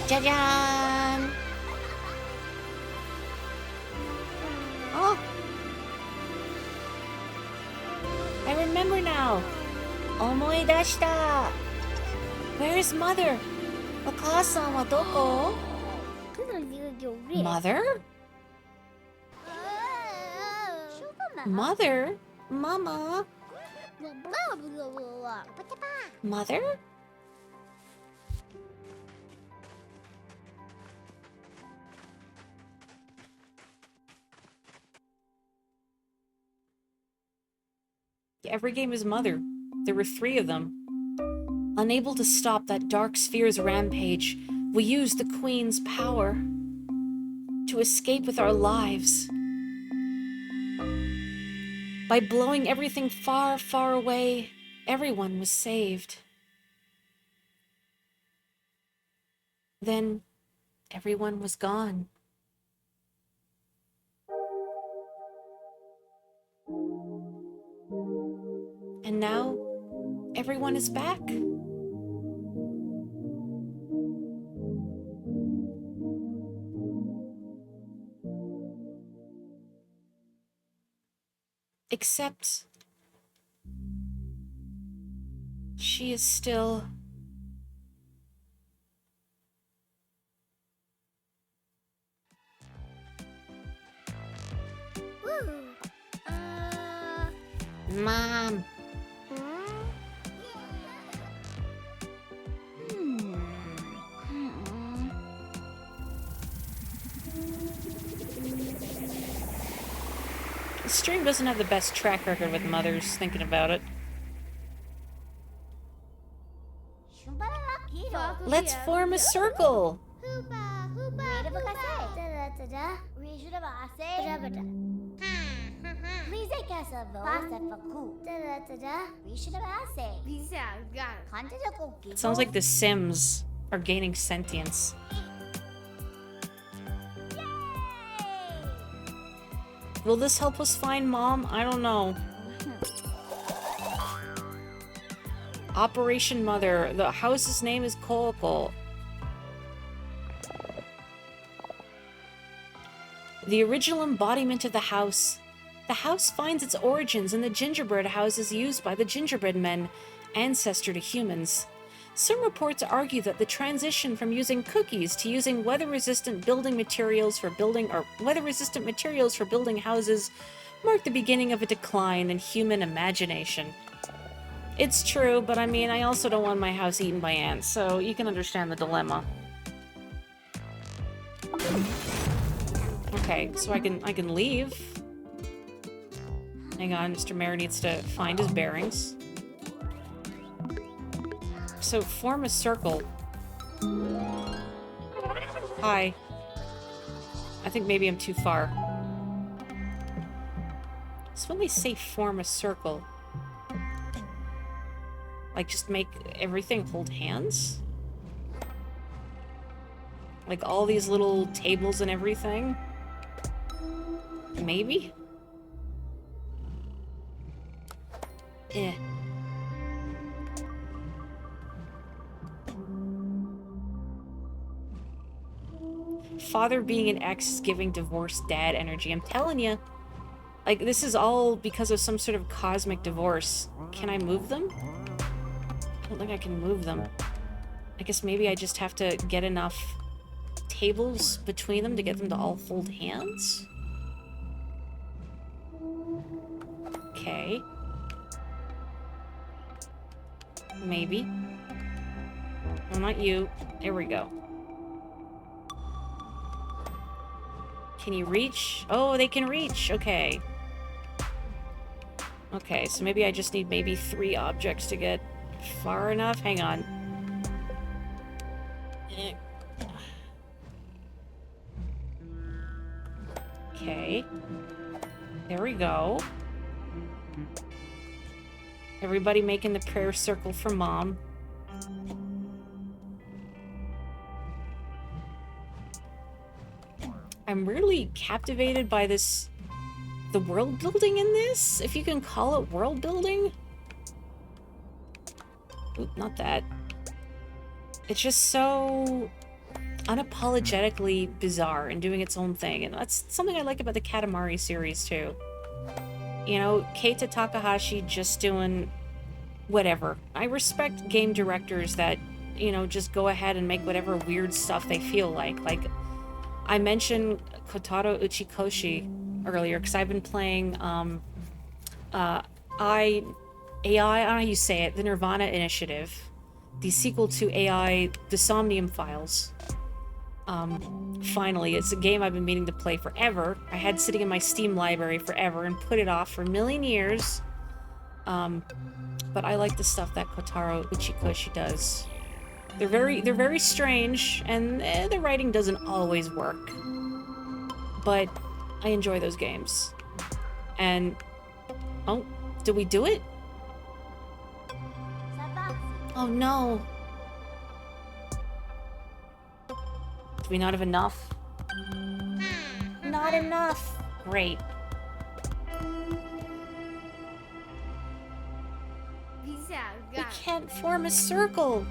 Jajan! Oh! I remember now! 思い出した! Where is Mother? お母さんはどこ? Mother? Mother? Mama? Mother? Every game is Mother. There were 3 of them. Unable to stop that dark sphere's rampage, we used the Queen's power to escape with our lives. By blowing everything far, far away, everyone was saved. Then, everyone was gone. And now, everyone is back. Except, she is still Mom. The stream doesn't have the best track record with mothers, thinking about it. Let's form a circle! It sounds like the Sims are gaining sentience. Will this help us find Mom? I don't know. Operation Mother. The house's name is Kolokol. The original embodiment of the house. The house finds its origins in the gingerbread houses used by the gingerbread men, ancestor to humans. Some reports argue that the transition from using cookies to using weather-resistant materials for building houses marked the beginning of a decline in human imagination. It's true, but I mean, I also don't want my house eaten by ants, so you can understand the dilemma. Okay, so I can leave. Hang on, Mr. Mayor needs to find his bearings. So, form a circle. Hi. I think maybe I'm too far. So when they say form a circle, like just make everything hold hands? Like all these little tables and everything? Maybe? Eh. Father being an ex is giving divorced dad energy. I'm telling you. Like, this is all because of some sort of cosmic divorce. Can I move them? I don't think I can move them. I guess maybe I just have to get enough tables between them to get them to all hold hands? Okay. Maybe. Well, not you. There we go. Can you reach? Oh, they can reach. Okay. Okay, so maybe I just need maybe 3 objects to get far enough. Hang on. Okay. There we go. Everybody making the prayer circle for Mom. I'm really captivated by this... the world building in this? If you can call it world building? Oop, not that. It's just so unapologetically bizarre and doing its own thing. And that's something I like about the Katamari series, too. You know, Keita Takahashi just doing whatever. I respect game directors that, you know, just go ahead and make whatever weird stuff they feel like. Like, I mentioned Kotaro Uchikoshi earlier because I've been playing AI, I don't know how you say it, the Nirvana Initiative, the sequel to AI, the Somnium Files. Finally, it's a game I've been meaning to play forever. I had sitting in my Steam library forever and put it off for a million years. But I like the stuff that Kotaro Uchikoshi does. They're very strange, and the writing doesn't always work. But I enjoy those games. And... oh, did we do it? Oh no. Do we not have enough? Not enough. Great. We can't form a circle.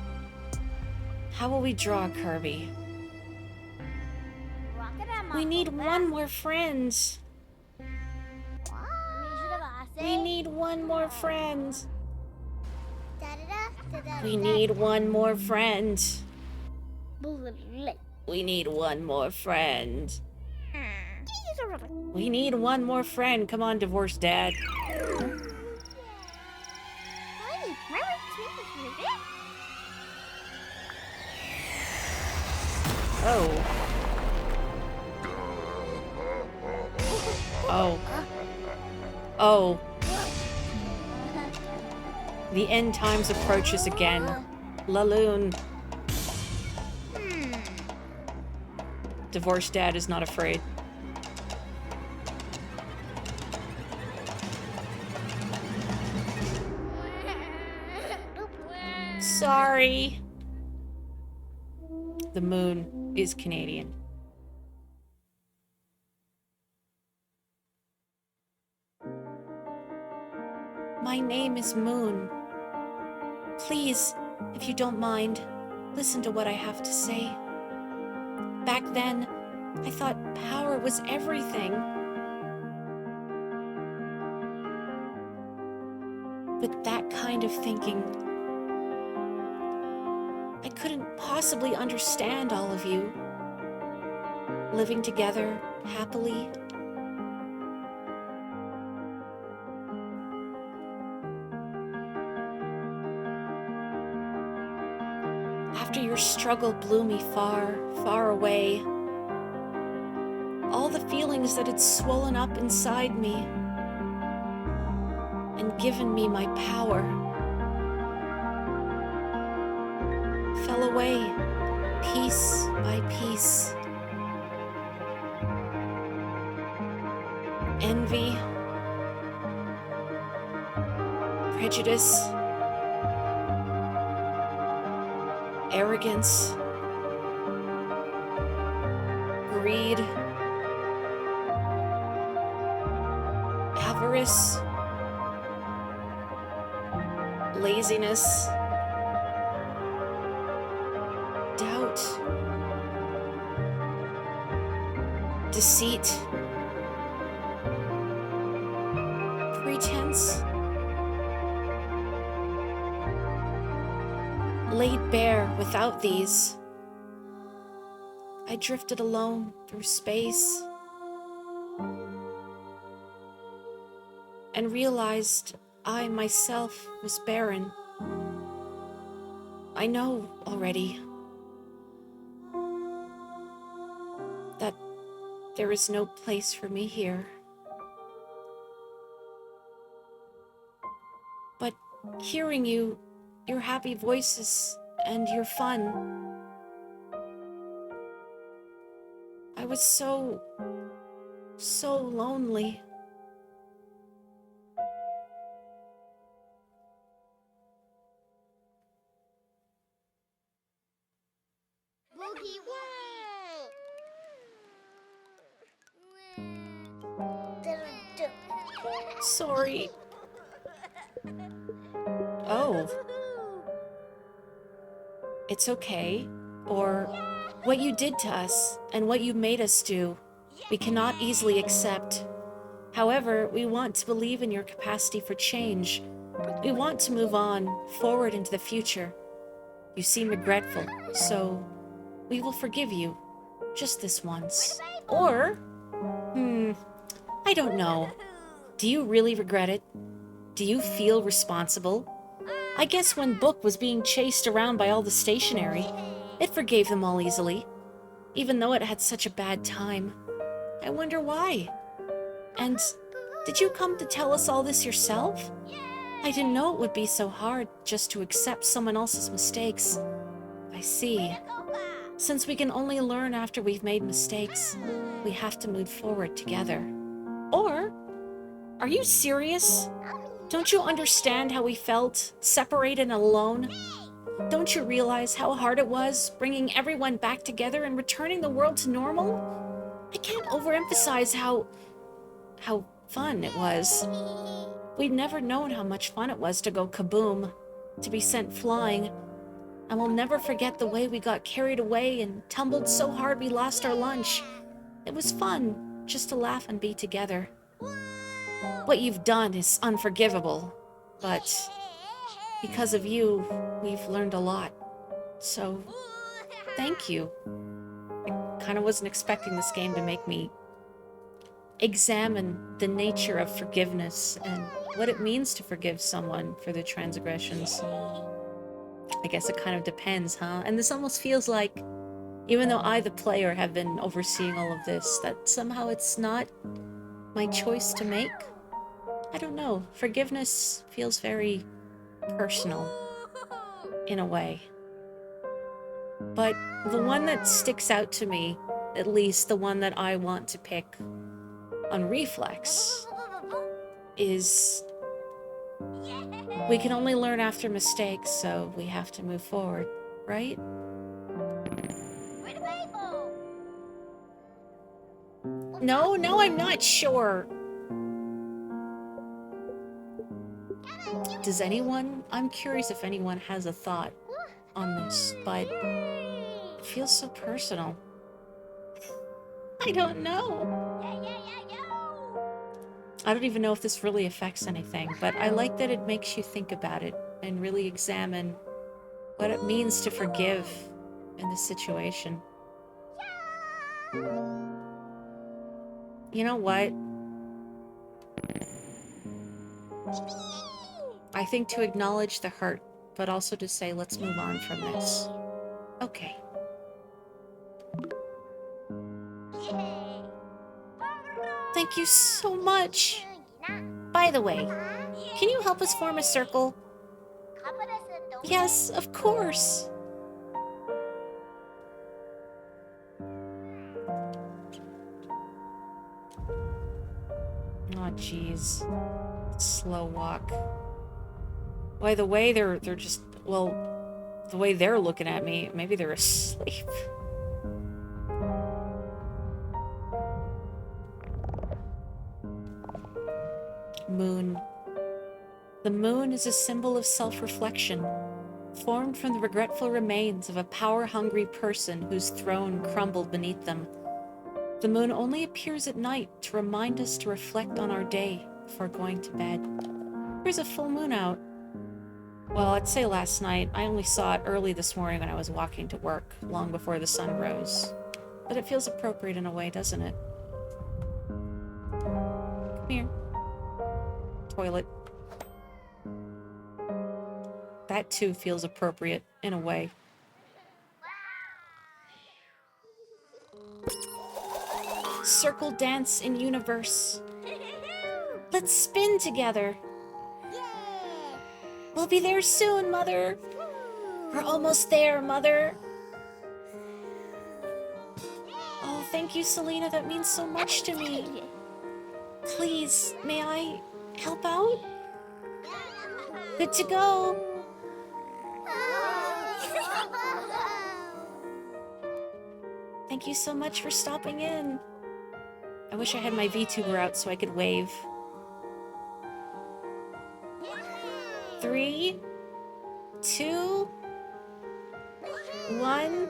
How will we draw Kirby? We need one more friend. We need one more friend. We need one more friend. We need one more friend. We need one more friend. Come on, divorced dad. Oh. Oh. Oh. The end times approaches again. Laloon. Divorced dad is not afraid. Sorry. The moon is Canadian. My name is Moon. Please, if you don't mind, listen to what I have to say. Back then, I thought power was everything. But that kind of thinking, I couldn't possibly understand all of you. Living together, happily. After your struggle blew me far, far away, all the feelings that had swollen up inside me and given me my power fell away, piece by piece. Envy, prejudice, arrogance, greed, avarice, laziness, doubt, deceit, pretense, laid bare without these. I drifted alone through space and realized I myself was barren. I know already that there is no place for me here. But hearing you, your happy voices, and your fun, I was so lonely. Sorry. Oh. It's okay. Or what you did to us and what you made us do, we cannot easily accept. However, we want to believe in your capacity for change. We want to move on, forward into the future. You seem regretful, so we will forgive you. Just this once. Or, I don't know. Do you really regret it? Do you feel responsible? I guess when Book was being chased around by all the stationery, it forgave them all easily, even though it had such a bad time. I wonder why. And did you come to tell us all this yourself? I didn't know it would be so hard just to accept someone else's mistakes. I see. Since we can only learn after we've made mistakes, we have to move forward together. Or, are you serious? Don't you understand how we felt, separated and alone? Don't you realize how hard it was bringing everyone back together and returning the world to normal? I can't overemphasize how fun it was. We'd never known how much fun it was to go kaboom, to be sent flying. And we'll never forget the way we got carried away and tumbled so hard we lost our lunch. It was fun just to laugh and be together. What you've done is unforgivable, but because of you, we've learned a lot. So, thank you. I kind of wasn't expecting this game to make me examine the nature of forgiveness and what it means to forgive someone for their transgressions. I guess it kind of depends, huh? And this almost feels like, even though I, the player, have been overseeing all of this, that somehow it's not my choice to make. I don't know. Forgiveness feels very personal, in a way. But the one that sticks out to me, at least the one that I want to pick on reflex, is we can only learn after mistakes, so we have to move forward, right? No, I'm not sure. Does anyone? I'm curious if anyone has a thought on this, but it feels so personal. I don't know. I don't even know if this really affects anything, but I like that it makes you think about it and really examine what it means to forgive in this situation. You know what? I think to acknowledge the hurt, but also to say, let's move on from this. Okay. Thank you so much. By the way, can you help us form a circle? Yes, of course. Oh, jeez. Slow walk. Why, the way they're just, well, the way they're looking at me, maybe they're asleep. Moon. The moon is a symbol of self-reflection, formed from the regretful remains of a power-hungry person whose throne crumbled beneath them. The moon only appears at night to remind us to reflect on our day before going to bed. There's a full moon out. Well, I'd say last night. I only saw it early this morning when I was walking to work, long before the sun rose. But it feels appropriate in a way, doesn't it? Come here. Toilet. That too feels appropriate in a way. Circle dance in universe. Let's spin together. We'll be there soon, Mother. We're almost there, Mother. Oh, thank you, Selena. That means so much to me. Please, may I help out? Good to go. Thank you so much for stopping in. I wish I had my VTuber out so I could wave. 3, 2, 1.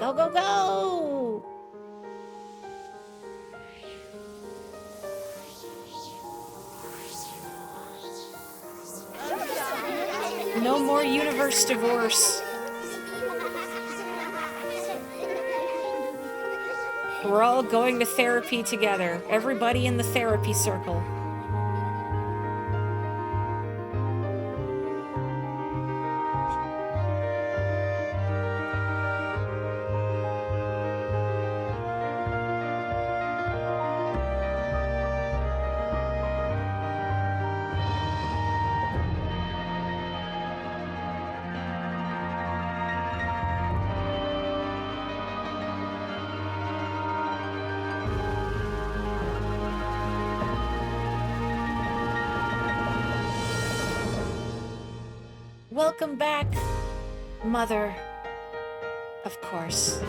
Go, go, go! No more universe divorce. We're all going to therapy together. Everybody in the therapy circle. Welcome back, Mother. Of course.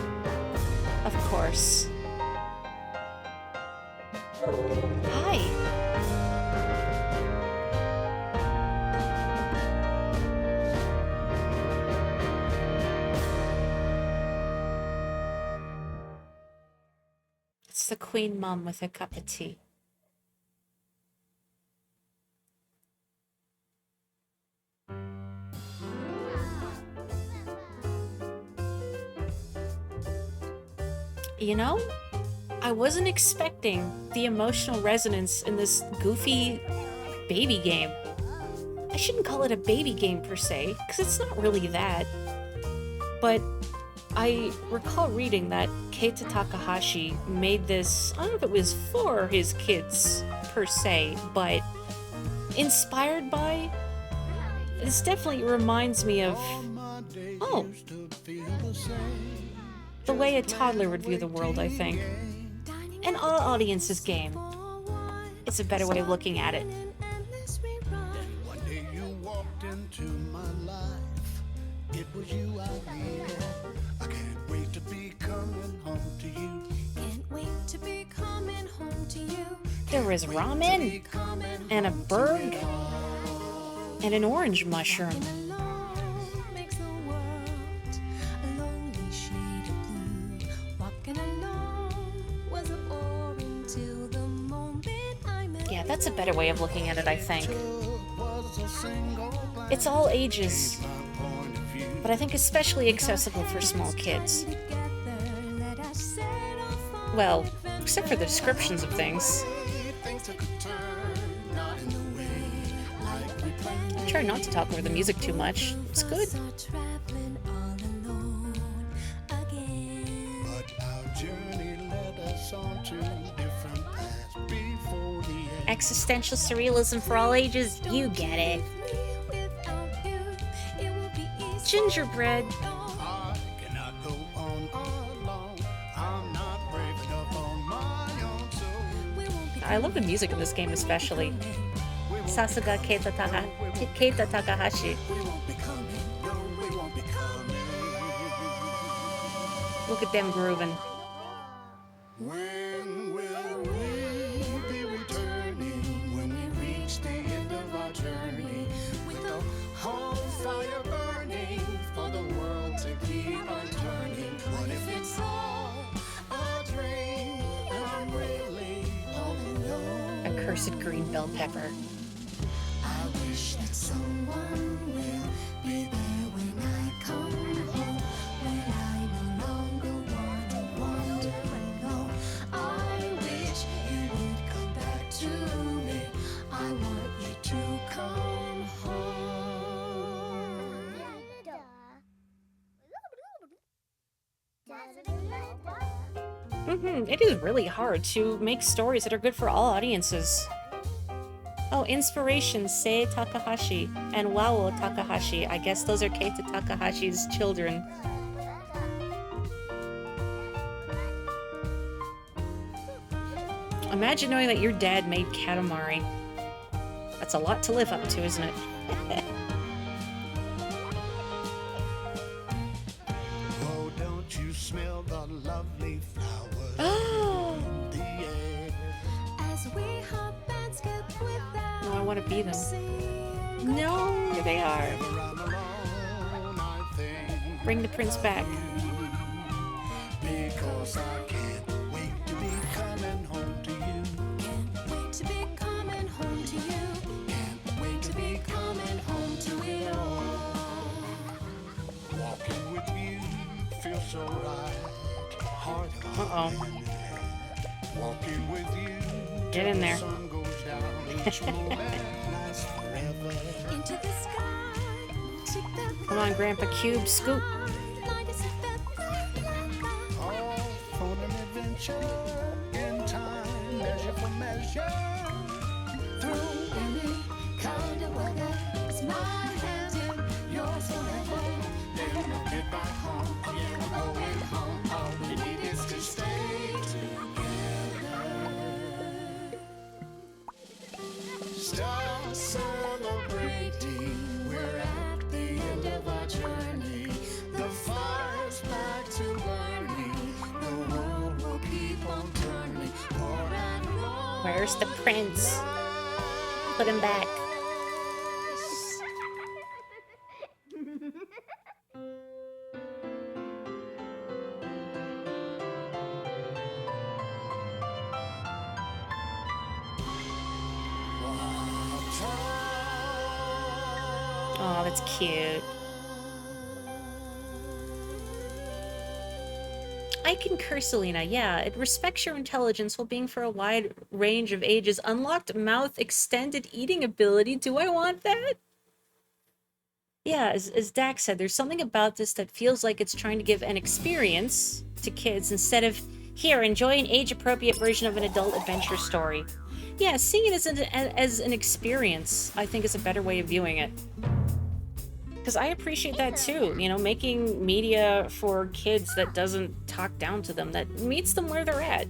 Of course. Hi. It's the Queen Mum with a cup of tea. You know, I wasn't expecting the emotional resonance in this goofy baby game. I shouldn't call it a baby game per se, because it's not really that. But I recall reading that Keita Takahashi made this, I don't know if it was for his kids per se, but inspired by. This definitely reminds me of, oh, the way a toddler would view the world, I think. An all audiences game. It's a better way of looking at it. One day you walked into my life. It was you I needed. I can't wait to be coming home to you. Can't wait to be coming home to you. There was ramen, and a berg, and an orange mushroom. Makes the world a lonely shade of blue. Walking alone was boring till the moment I met. Yeah, that's a better way of looking at it, I think. It's all ages, but I think especially accessible for small kids. Well, except for the descriptions of things. I try not to talk over the music too much. It's good. Existential surrealism for all ages, you get it. Gingerbread. I love the music in this game especially. Sasuga Keita Takahashi. Look at them grooving. When will we be returning? When we reach the end of our journey, with the whole fire burning for the world to keep on turning. What if it's all a dream and I'm really all alone? A cursed green bell pepper. I wish that someone will be there when I come home, when I no longer want to wander alone. I wish you would come back to me. I want you to come home. It is really hard to make stories that are good for all audiences. Oh, inspiration, Sei Takahashi and Wao Takahashi. I guess those are Keita Takahashi's children. Imagine knowing that your dad made Katamari. That's a lot to live up to, isn't it? Oh, don't you smell the lovely flowers Oh, in the air? As we hop and skip without no, I want to be them. saying No, here they are. I'm alone, I think, Bring the prince back. because I can't wait to be coming home to you. can't wait to be coming home to you. Can't wait To be coming home to it all. walking with you. Feels so right. Heart Uh-oh. walking with you. Get in there. Sun goes down. Each moment lasts forever. Into the sky. Take that Come on, Grandpa Cube, scoot. flight as if All for an adventure in time, measure for measure. through any kind of weather. It's my hand in yours forever. Then we'll get back home. Yeah, we're going home. All we need is to stay together. Start celebrating. We're at the end of our journey. The fire's back to burning. The world will keep on turning. Pour and roll. Where's the prince? Put him back. Oh, that's cute. I concur, Selena. Yeah, it respects your intelligence while being for a wide range of ages. Unlocked mouth extended eating ability. Do I want that? Yeah, as Dax said, there's something about this that feels like it's trying to give an experience to kids instead of, here, enjoy an age-appropriate version of an adult adventure story. Yeah, seeing it as an experience, I think, is a better way of viewing it. Because I appreciate that too, you know, making media for kids that doesn't talk down to them, that meets them where they're at.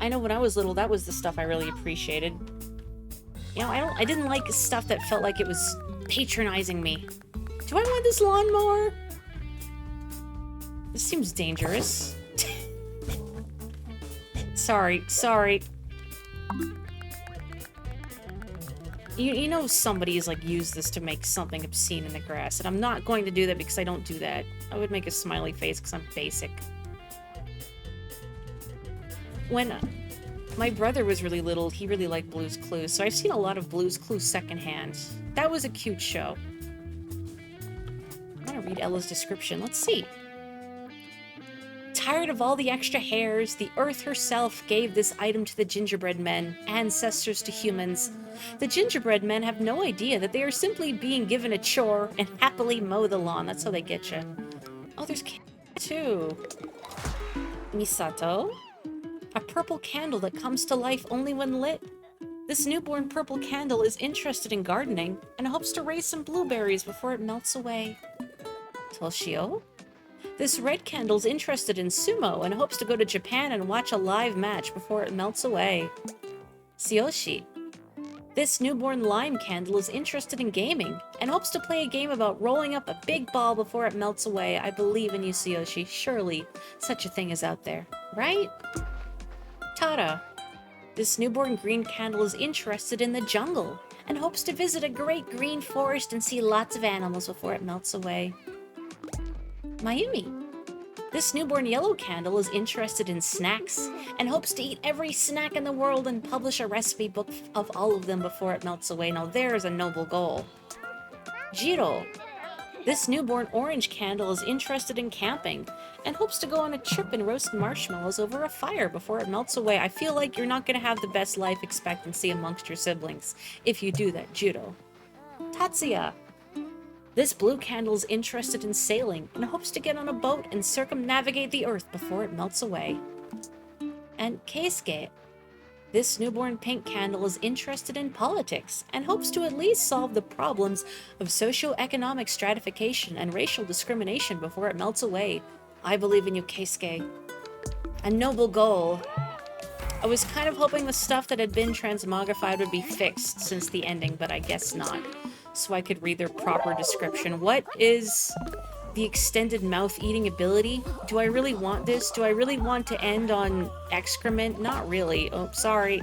I know when I was little, that was the stuff I really appreciated. You know, I didn't like stuff that felt like it was patronizing me. Do I want this lawnmower? This seems dangerous. Sorry. You know somebody's like used this to make something obscene in the grass, and I'm not going to do that because I don't do that. I would make a smiley face because I'm basic. When my brother was really little, he really liked Blue's Clues, so I've seen a lot of Blue's Clues secondhand. That was a cute show. I want to read Ella's description. Let's see. Tired of all the extra hairs, the Earth herself gave this item to the gingerbread men, ancestors to humans. The gingerbread men have no idea that they are simply being given a chore and happily mow the lawn. That's how they get you. Oh, there's too. Misato? A purple candle that comes to life only when lit. This newborn purple candle is interested in gardening and hopes to raise some blueberries before it melts away. Toshio? This red candle's interested in sumo and hopes to go to Japan and watch a live match before it melts away. Tsuyoshi. This newborn lime candle is interested in gaming and hopes to play a game about rolling up a big ball before it melts away. I believe in you, Tsuyoshi. Surely such a thing is out there, right? Tara. This newborn green candle is interested in the jungle and hopes to visit a great green forest and see lots of animals before it melts away. Mayumi. This newborn yellow candle is interested in snacks and hopes to eat every snack in the world and publish a recipe book of all of them before it melts away. Now there's a noble goal. Jiro. This newborn orange candle is interested in camping and hopes to go on a trip and roast marshmallows over a fire before it melts away. I feel like you're not going to have the best life expectancy amongst your siblings if you do that, Jiro. Tatsuya. This blue candle is interested in sailing and hopes to get on a boat and circumnavigate the earth before it melts away. And Keisuke. This newborn pink candle is interested in politics and hopes to at least solve the problems of socioeconomic stratification and racial discrimination before it melts away. I believe in you, Keisuke. A noble goal. I was kind of hoping the stuff that had been transmogrified would be fixed since the ending, but I guess not. So I could read their proper description. What is the extended mouth eating ability? Do I really want this? Do I really want to end on excrement? Not really. Oh, sorry.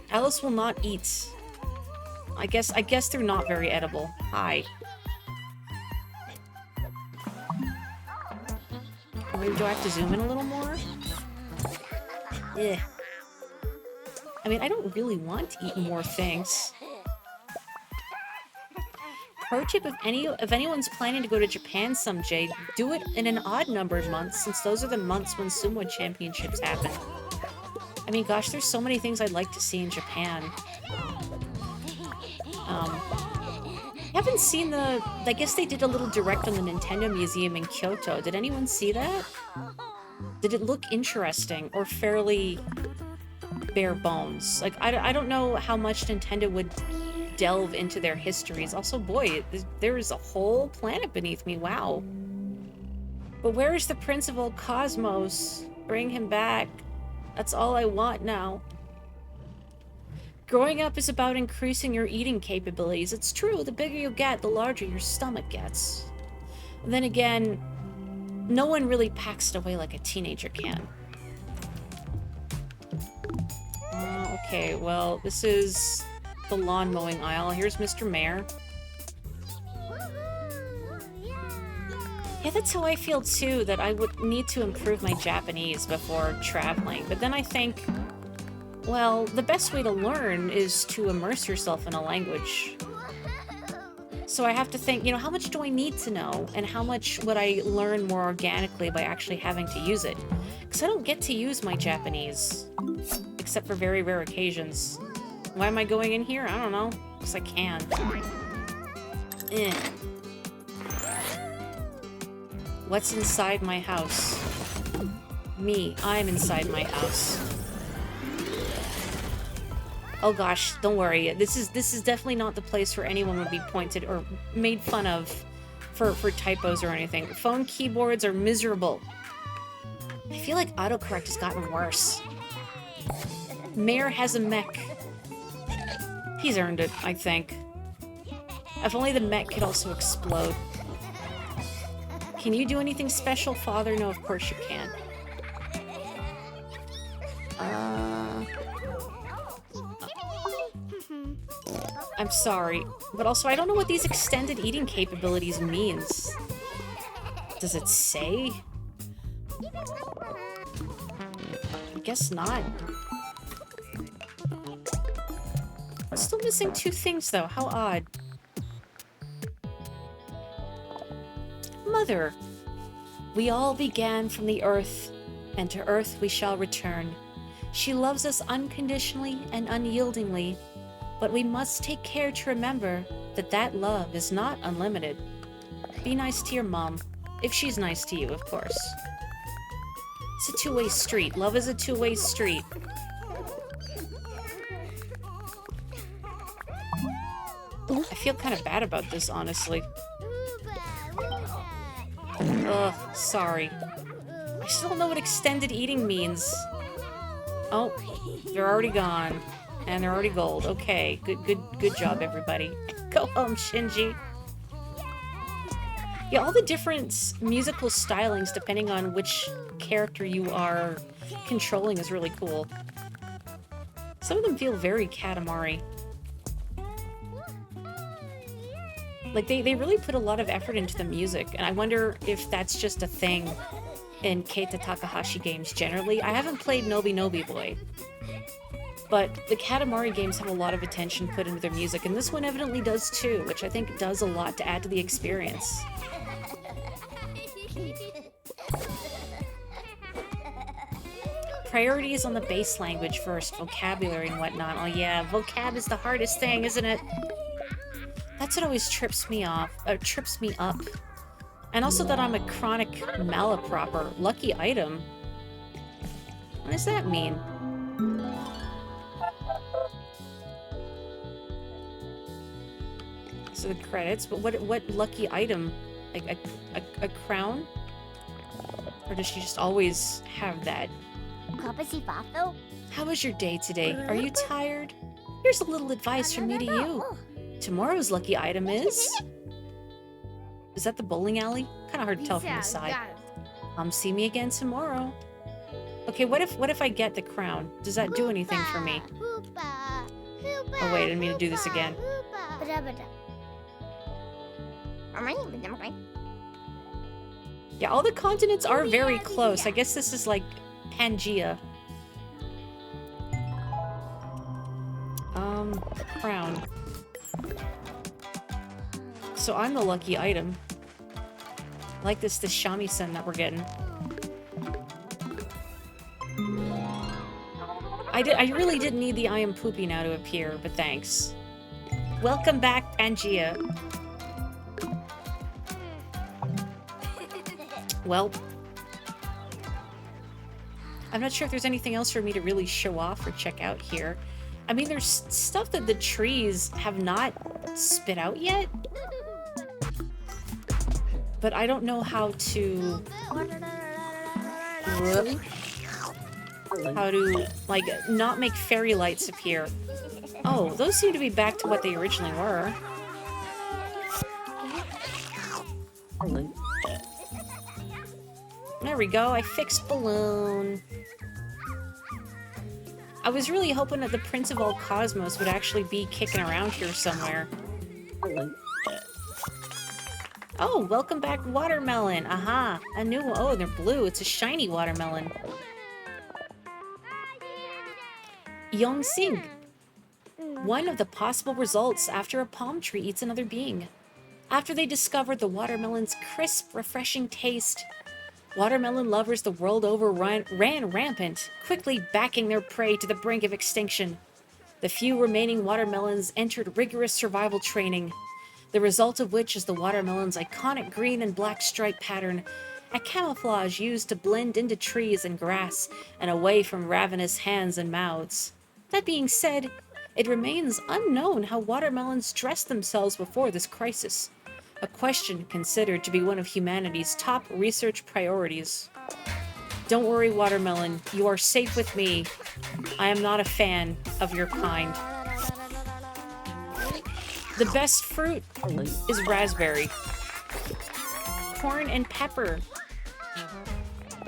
Alice will not eat. I guess they're not very edible. Hi. Maybe do I have to zoom in a little more? Yeah. I mean, I don't really want to eat more things. Pro tip, if anyone's planning to go to Japan someday, do it in an odd numbered month, since those are the months when sumo championships happen. I mean, gosh, there's so many things I'd like to see in Japan. I haven't seen I guess they did a little direct on the Nintendo Museum in Kyoto. Did anyone see that? Did it look interesting or fairly bare bones? Like, I don't know how much Nintendo would delve into their histories. Also, boy, there is a whole planet beneath me. Wow. But where is the Prince of Old Cosmos? Bring him back. That's all I want now. Growing up is about increasing your eating capabilities. It's true, the bigger you get, the larger your stomach gets. Then again, no one really packs it away like a teenager can. Okay, well, this is the lawn mowing aisle. Here's Mr. Mayor. Yeah, that's how I feel too, that I would need to improve my Japanese before traveling. But then I think, Well, the best way to learn is to immerse yourself in a language. So I have to think, you know, how much do I need to know? And how much would I learn more organically by actually having to use it? Because I don't get to use my Japanese. Except for very rare occasions. Why am I going in here? I don't know. Because I can. Eh. What's inside my house? Me. I'm inside my house. Oh gosh, don't worry. This is definitely not the place where anyone would be pointed or made fun of for typos or anything. Phone keyboards are miserable. I feel like autocorrect has gotten worse. Mayor has a mech. He's earned it, I think. If only the mech could also explode. Can you do anything special, Father? No, of course you can. I'm sorry, but also I don't know what these extended eating capabilities means. Does it say? I guess not. I'm still missing 2 things though, how odd. Mother, we all began from the earth, and to earth we shall return. She loves us unconditionally and unyieldingly, but we must take care to remember that that love is not unlimited. Be nice to your mom, if she's nice to you, of course. It's a two-way street. Love is a two-way street. I feel kind of bad about this, honestly. Ugh, sorry. I still don't know what extended eating means. Oh, they're already gone. And they're already gold. Okay, good job, everybody. Go home, Shinji. Yeah, all the different musical stylings depending on which character you are controlling is really cool. Some of them feel very Katamari. Like, they really put a lot of effort into the music, and I wonder if that's just a thing in Keita Takahashi games generally. I haven't played Nobi Nobi Boy, but the Katamari games have a lot of attention put into their music, and this one evidently does too, which I think does a lot to add to the experience. Priorities on the base language first, vocabulary and whatnot. Oh yeah, vocab is the hardest thing, isn't it? That's what always trips me up. And also that I'm a chronic malaproper. Lucky item? What does that mean? So the credits, but what lucky item? Like a crown? Or does she just always have that? How was your day today? Are you tired? Here's a little advice from me to you. Tomorrow's lucky item is... Is that the bowling alley? Kind of hard to tell from the side. See me again tomorrow. Okay, what if I get the crown? Does that do anything for me? Oh wait, I didn't mean to do this again. Yeah, all the continents are very close. I guess this is like Pangea. Crown. So I'm the lucky item. I like this shamisen that we're getting. I really didn't need the I am poopy now to appear, but thanks. Welcome back, Pangea. Well, I'm not sure if there's anything else for me to really show off or check out here. I mean, there's stuff that the trees have not spit out yet. But I don't know how to... like, not make fairy lights appear. Oh, those seem to be back to what they originally were. There we go, I fixed balloon. I was really hoping that the Prince of all Cosmos would actually be kicking around here somewhere. Oh, welcome back, watermelon. Aha, a new one. Oh, they're blue. It's a shiny watermelon. Yongxing. One of the possible results after a palm tree eats another being. After they discovered the watermelon's crisp, refreshing taste, watermelon lovers the world over ran rampant, quickly backing their prey to the brink of extinction. The few remaining watermelons entered rigorous survival training, the result of which is the watermelon's iconic green and black stripe pattern, a camouflage used to blend into trees and grass and away from ravenous hands and mouths. That being said, it remains unknown how watermelons dressed themselves before this crisis, a question considered to be one of humanity's top research priorities. Don't worry, watermelon, you are safe with me. I am not a fan of your kind. The best fruit is raspberry. Corn and pepper.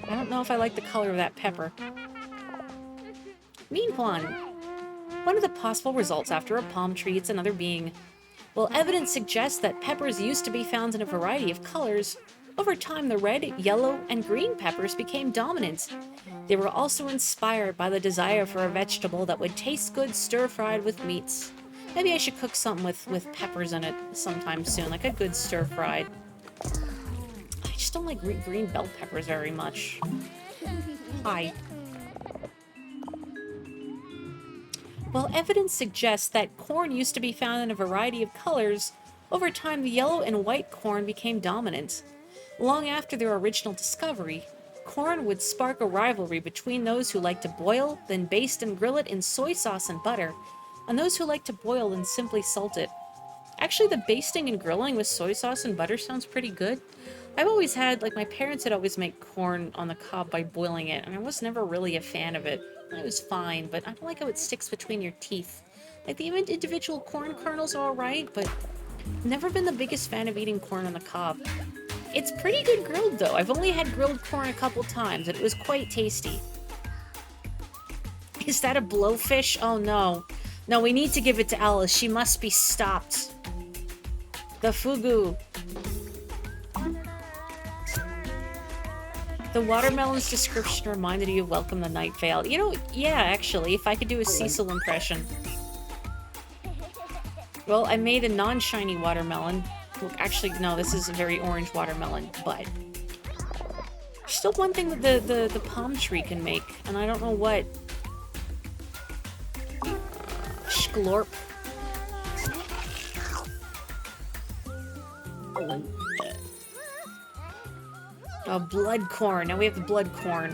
I don't know if I like the color of that pepper. Meanwhile, one of the possible results after a palm tree eats another being. While evidence suggests that peppers used to be found in a variety of colors, over time the red, yellow, and green peppers became dominant. They were also inspired by the desire for a vegetable that would taste good stir-fried with meats. Maybe I should cook something with peppers in it sometime soon, like a good stir-fried. I just don't like green bell peppers very much. Hi. While evidence suggests that corn used to be found in a variety of colors, over time the yellow and white corn became dominant. Long after their original discovery, corn would spark a rivalry between those who like to boil, then baste and grill it in soy sauce and butter, and those who like to boil and simply salt it. Actually, the basting and grilling with soy sauce and butter sounds pretty good. I've always had, like, my parents would always make corn on the cob by boiling it, and I was never really a fan of it. It was fine, but I don't like how it sticks between your teeth. Like, the individual corn kernels are alright, but never been the biggest fan of eating corn on the cob. It's pretty good grilled, though. I've only had grilled corn a couple times, and it was quite tasty. Is that a blowfish? Oh, no. No, we need to give it to Alice. She must be stopped. The fugu. The watermelon's description reminded you of Welcome the Night Vale. You know, yeah, actually, if I could do a Cecil impression. Well, I made a non-shiny watermelon. Well, actually, no, this is a very orange watermelon, but... There's still one thing that the palm tree can make, and I don't know what. Sklorp. Oh, blood corn. Now we have the blood corn.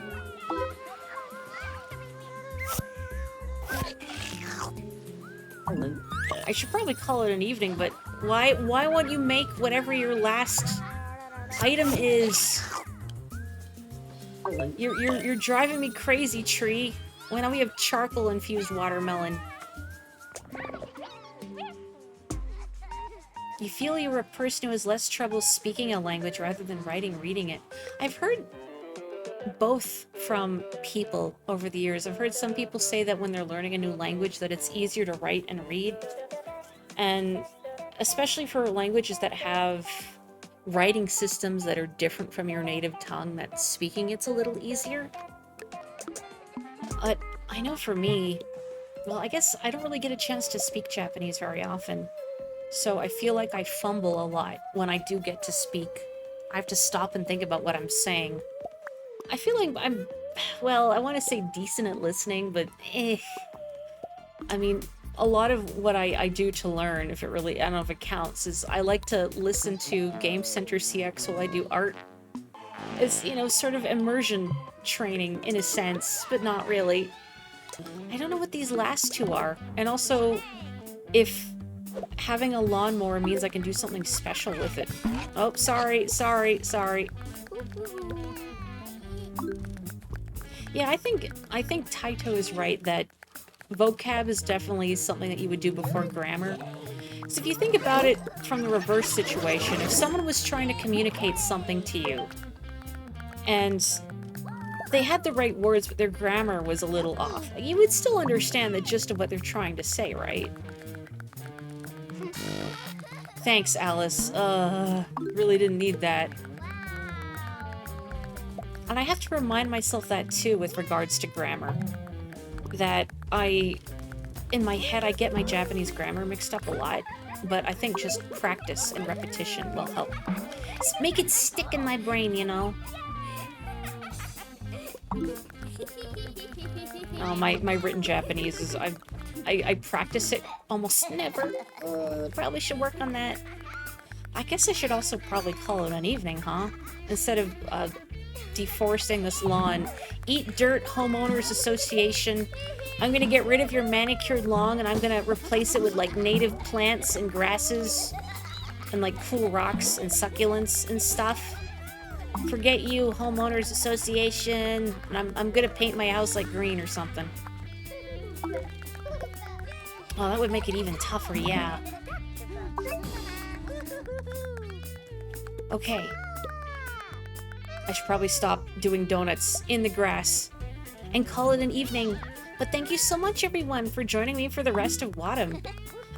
I should probably call it an evening, but why won't you make whatever your last item is? You're driving me crazy, tree. Well, now we have charcoal infused watermelon. You feel you're a person who has less trouble speaking a language rather than reading it. I've heard both from people over the years. I've heard some people say that when they're learning a new language that it's easier to write and read. And especially for languages that have writing systems that are different from your native tongue, that speaking it's a little easier. But I know for me, well, I guess I don't really get a chance to speak Japanese very often. So I feel like I fumble a lot when I do get to speak. I have to stop and think about what I'm saying. I feel like I'm, well, I want to say decent at listening, but I mean, a lot of what I do to learn, if it really, I don't know if it counts, is I like to listen to Game Center CX while I do art. It's, you know, sort of immersion training in a sense, but not really. I don't know what these last two are. And also, if having a lawnmower means I can do something special with it. Oh, sorry. Yeah, I think Taito is right that vocab is definitely something that you would do before grammar. So if you think about it from the reverse situation, if someone was trying to communicate something to you, and they had the right words, but their grammar was a little off, you would still understand the gist of what they're trying to say, right? Thanks, Alice. Really didn't need that. And I have to remind myself that, too, with regards to grammar. That in my head, I get my Japanese grammar mixed up a lot, but I think just practice and repetition will help. Make it stick in my brain, you know? Oh, my written Japanese is, I practice it almost never. Probably should work on that. I guess I should also probably call it an evening, huh? Instead of deforesting this lawn. Eat Dirt Homeowners Association. I'm gonna get rid of your manicured lawn and I'm gonna replace it with like native plants and grasses and like cool rocks and succulents and stuff. Forget you, Homeowners Association. And I'm gonna paint my house like green or something. Oh, that would make it even tougher, yeah. Okay. I should probably stop doing donuts in the grass and call it an evening. But thank you so much, everyone, for joining me for the rest of Wattam.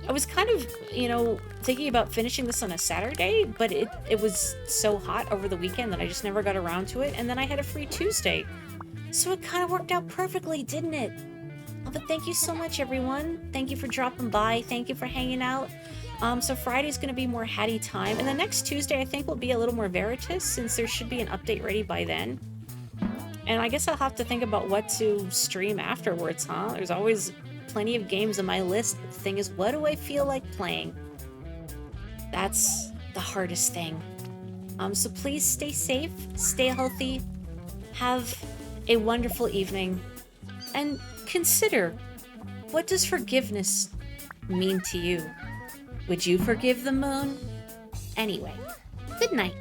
I was kind of, you know, thinking about finishing this on a Saturday, but it was so hot over the weekend that I just never got around to it, and then I had a free Tuesday. So it kind of worked out perfectly, didn't it? Oh, but thank you so much, everyone. Thank you for dropping by. Thank you for hanging out. So Friday's going to be more Hattie time, and the next Tuesday I think will be a little more Veritas, since there should be an update ready by then. And I guess I'll have to think about what to stream afterwards, huh? There's always plenty of games on my list. The thing is, what do I feel like playing? That's the hardest thing. So please stay safe, stay healthy, have a wonderful evening, and consider, what does forgiveness mean to you? Would you forgive the moon? Anyway, good night.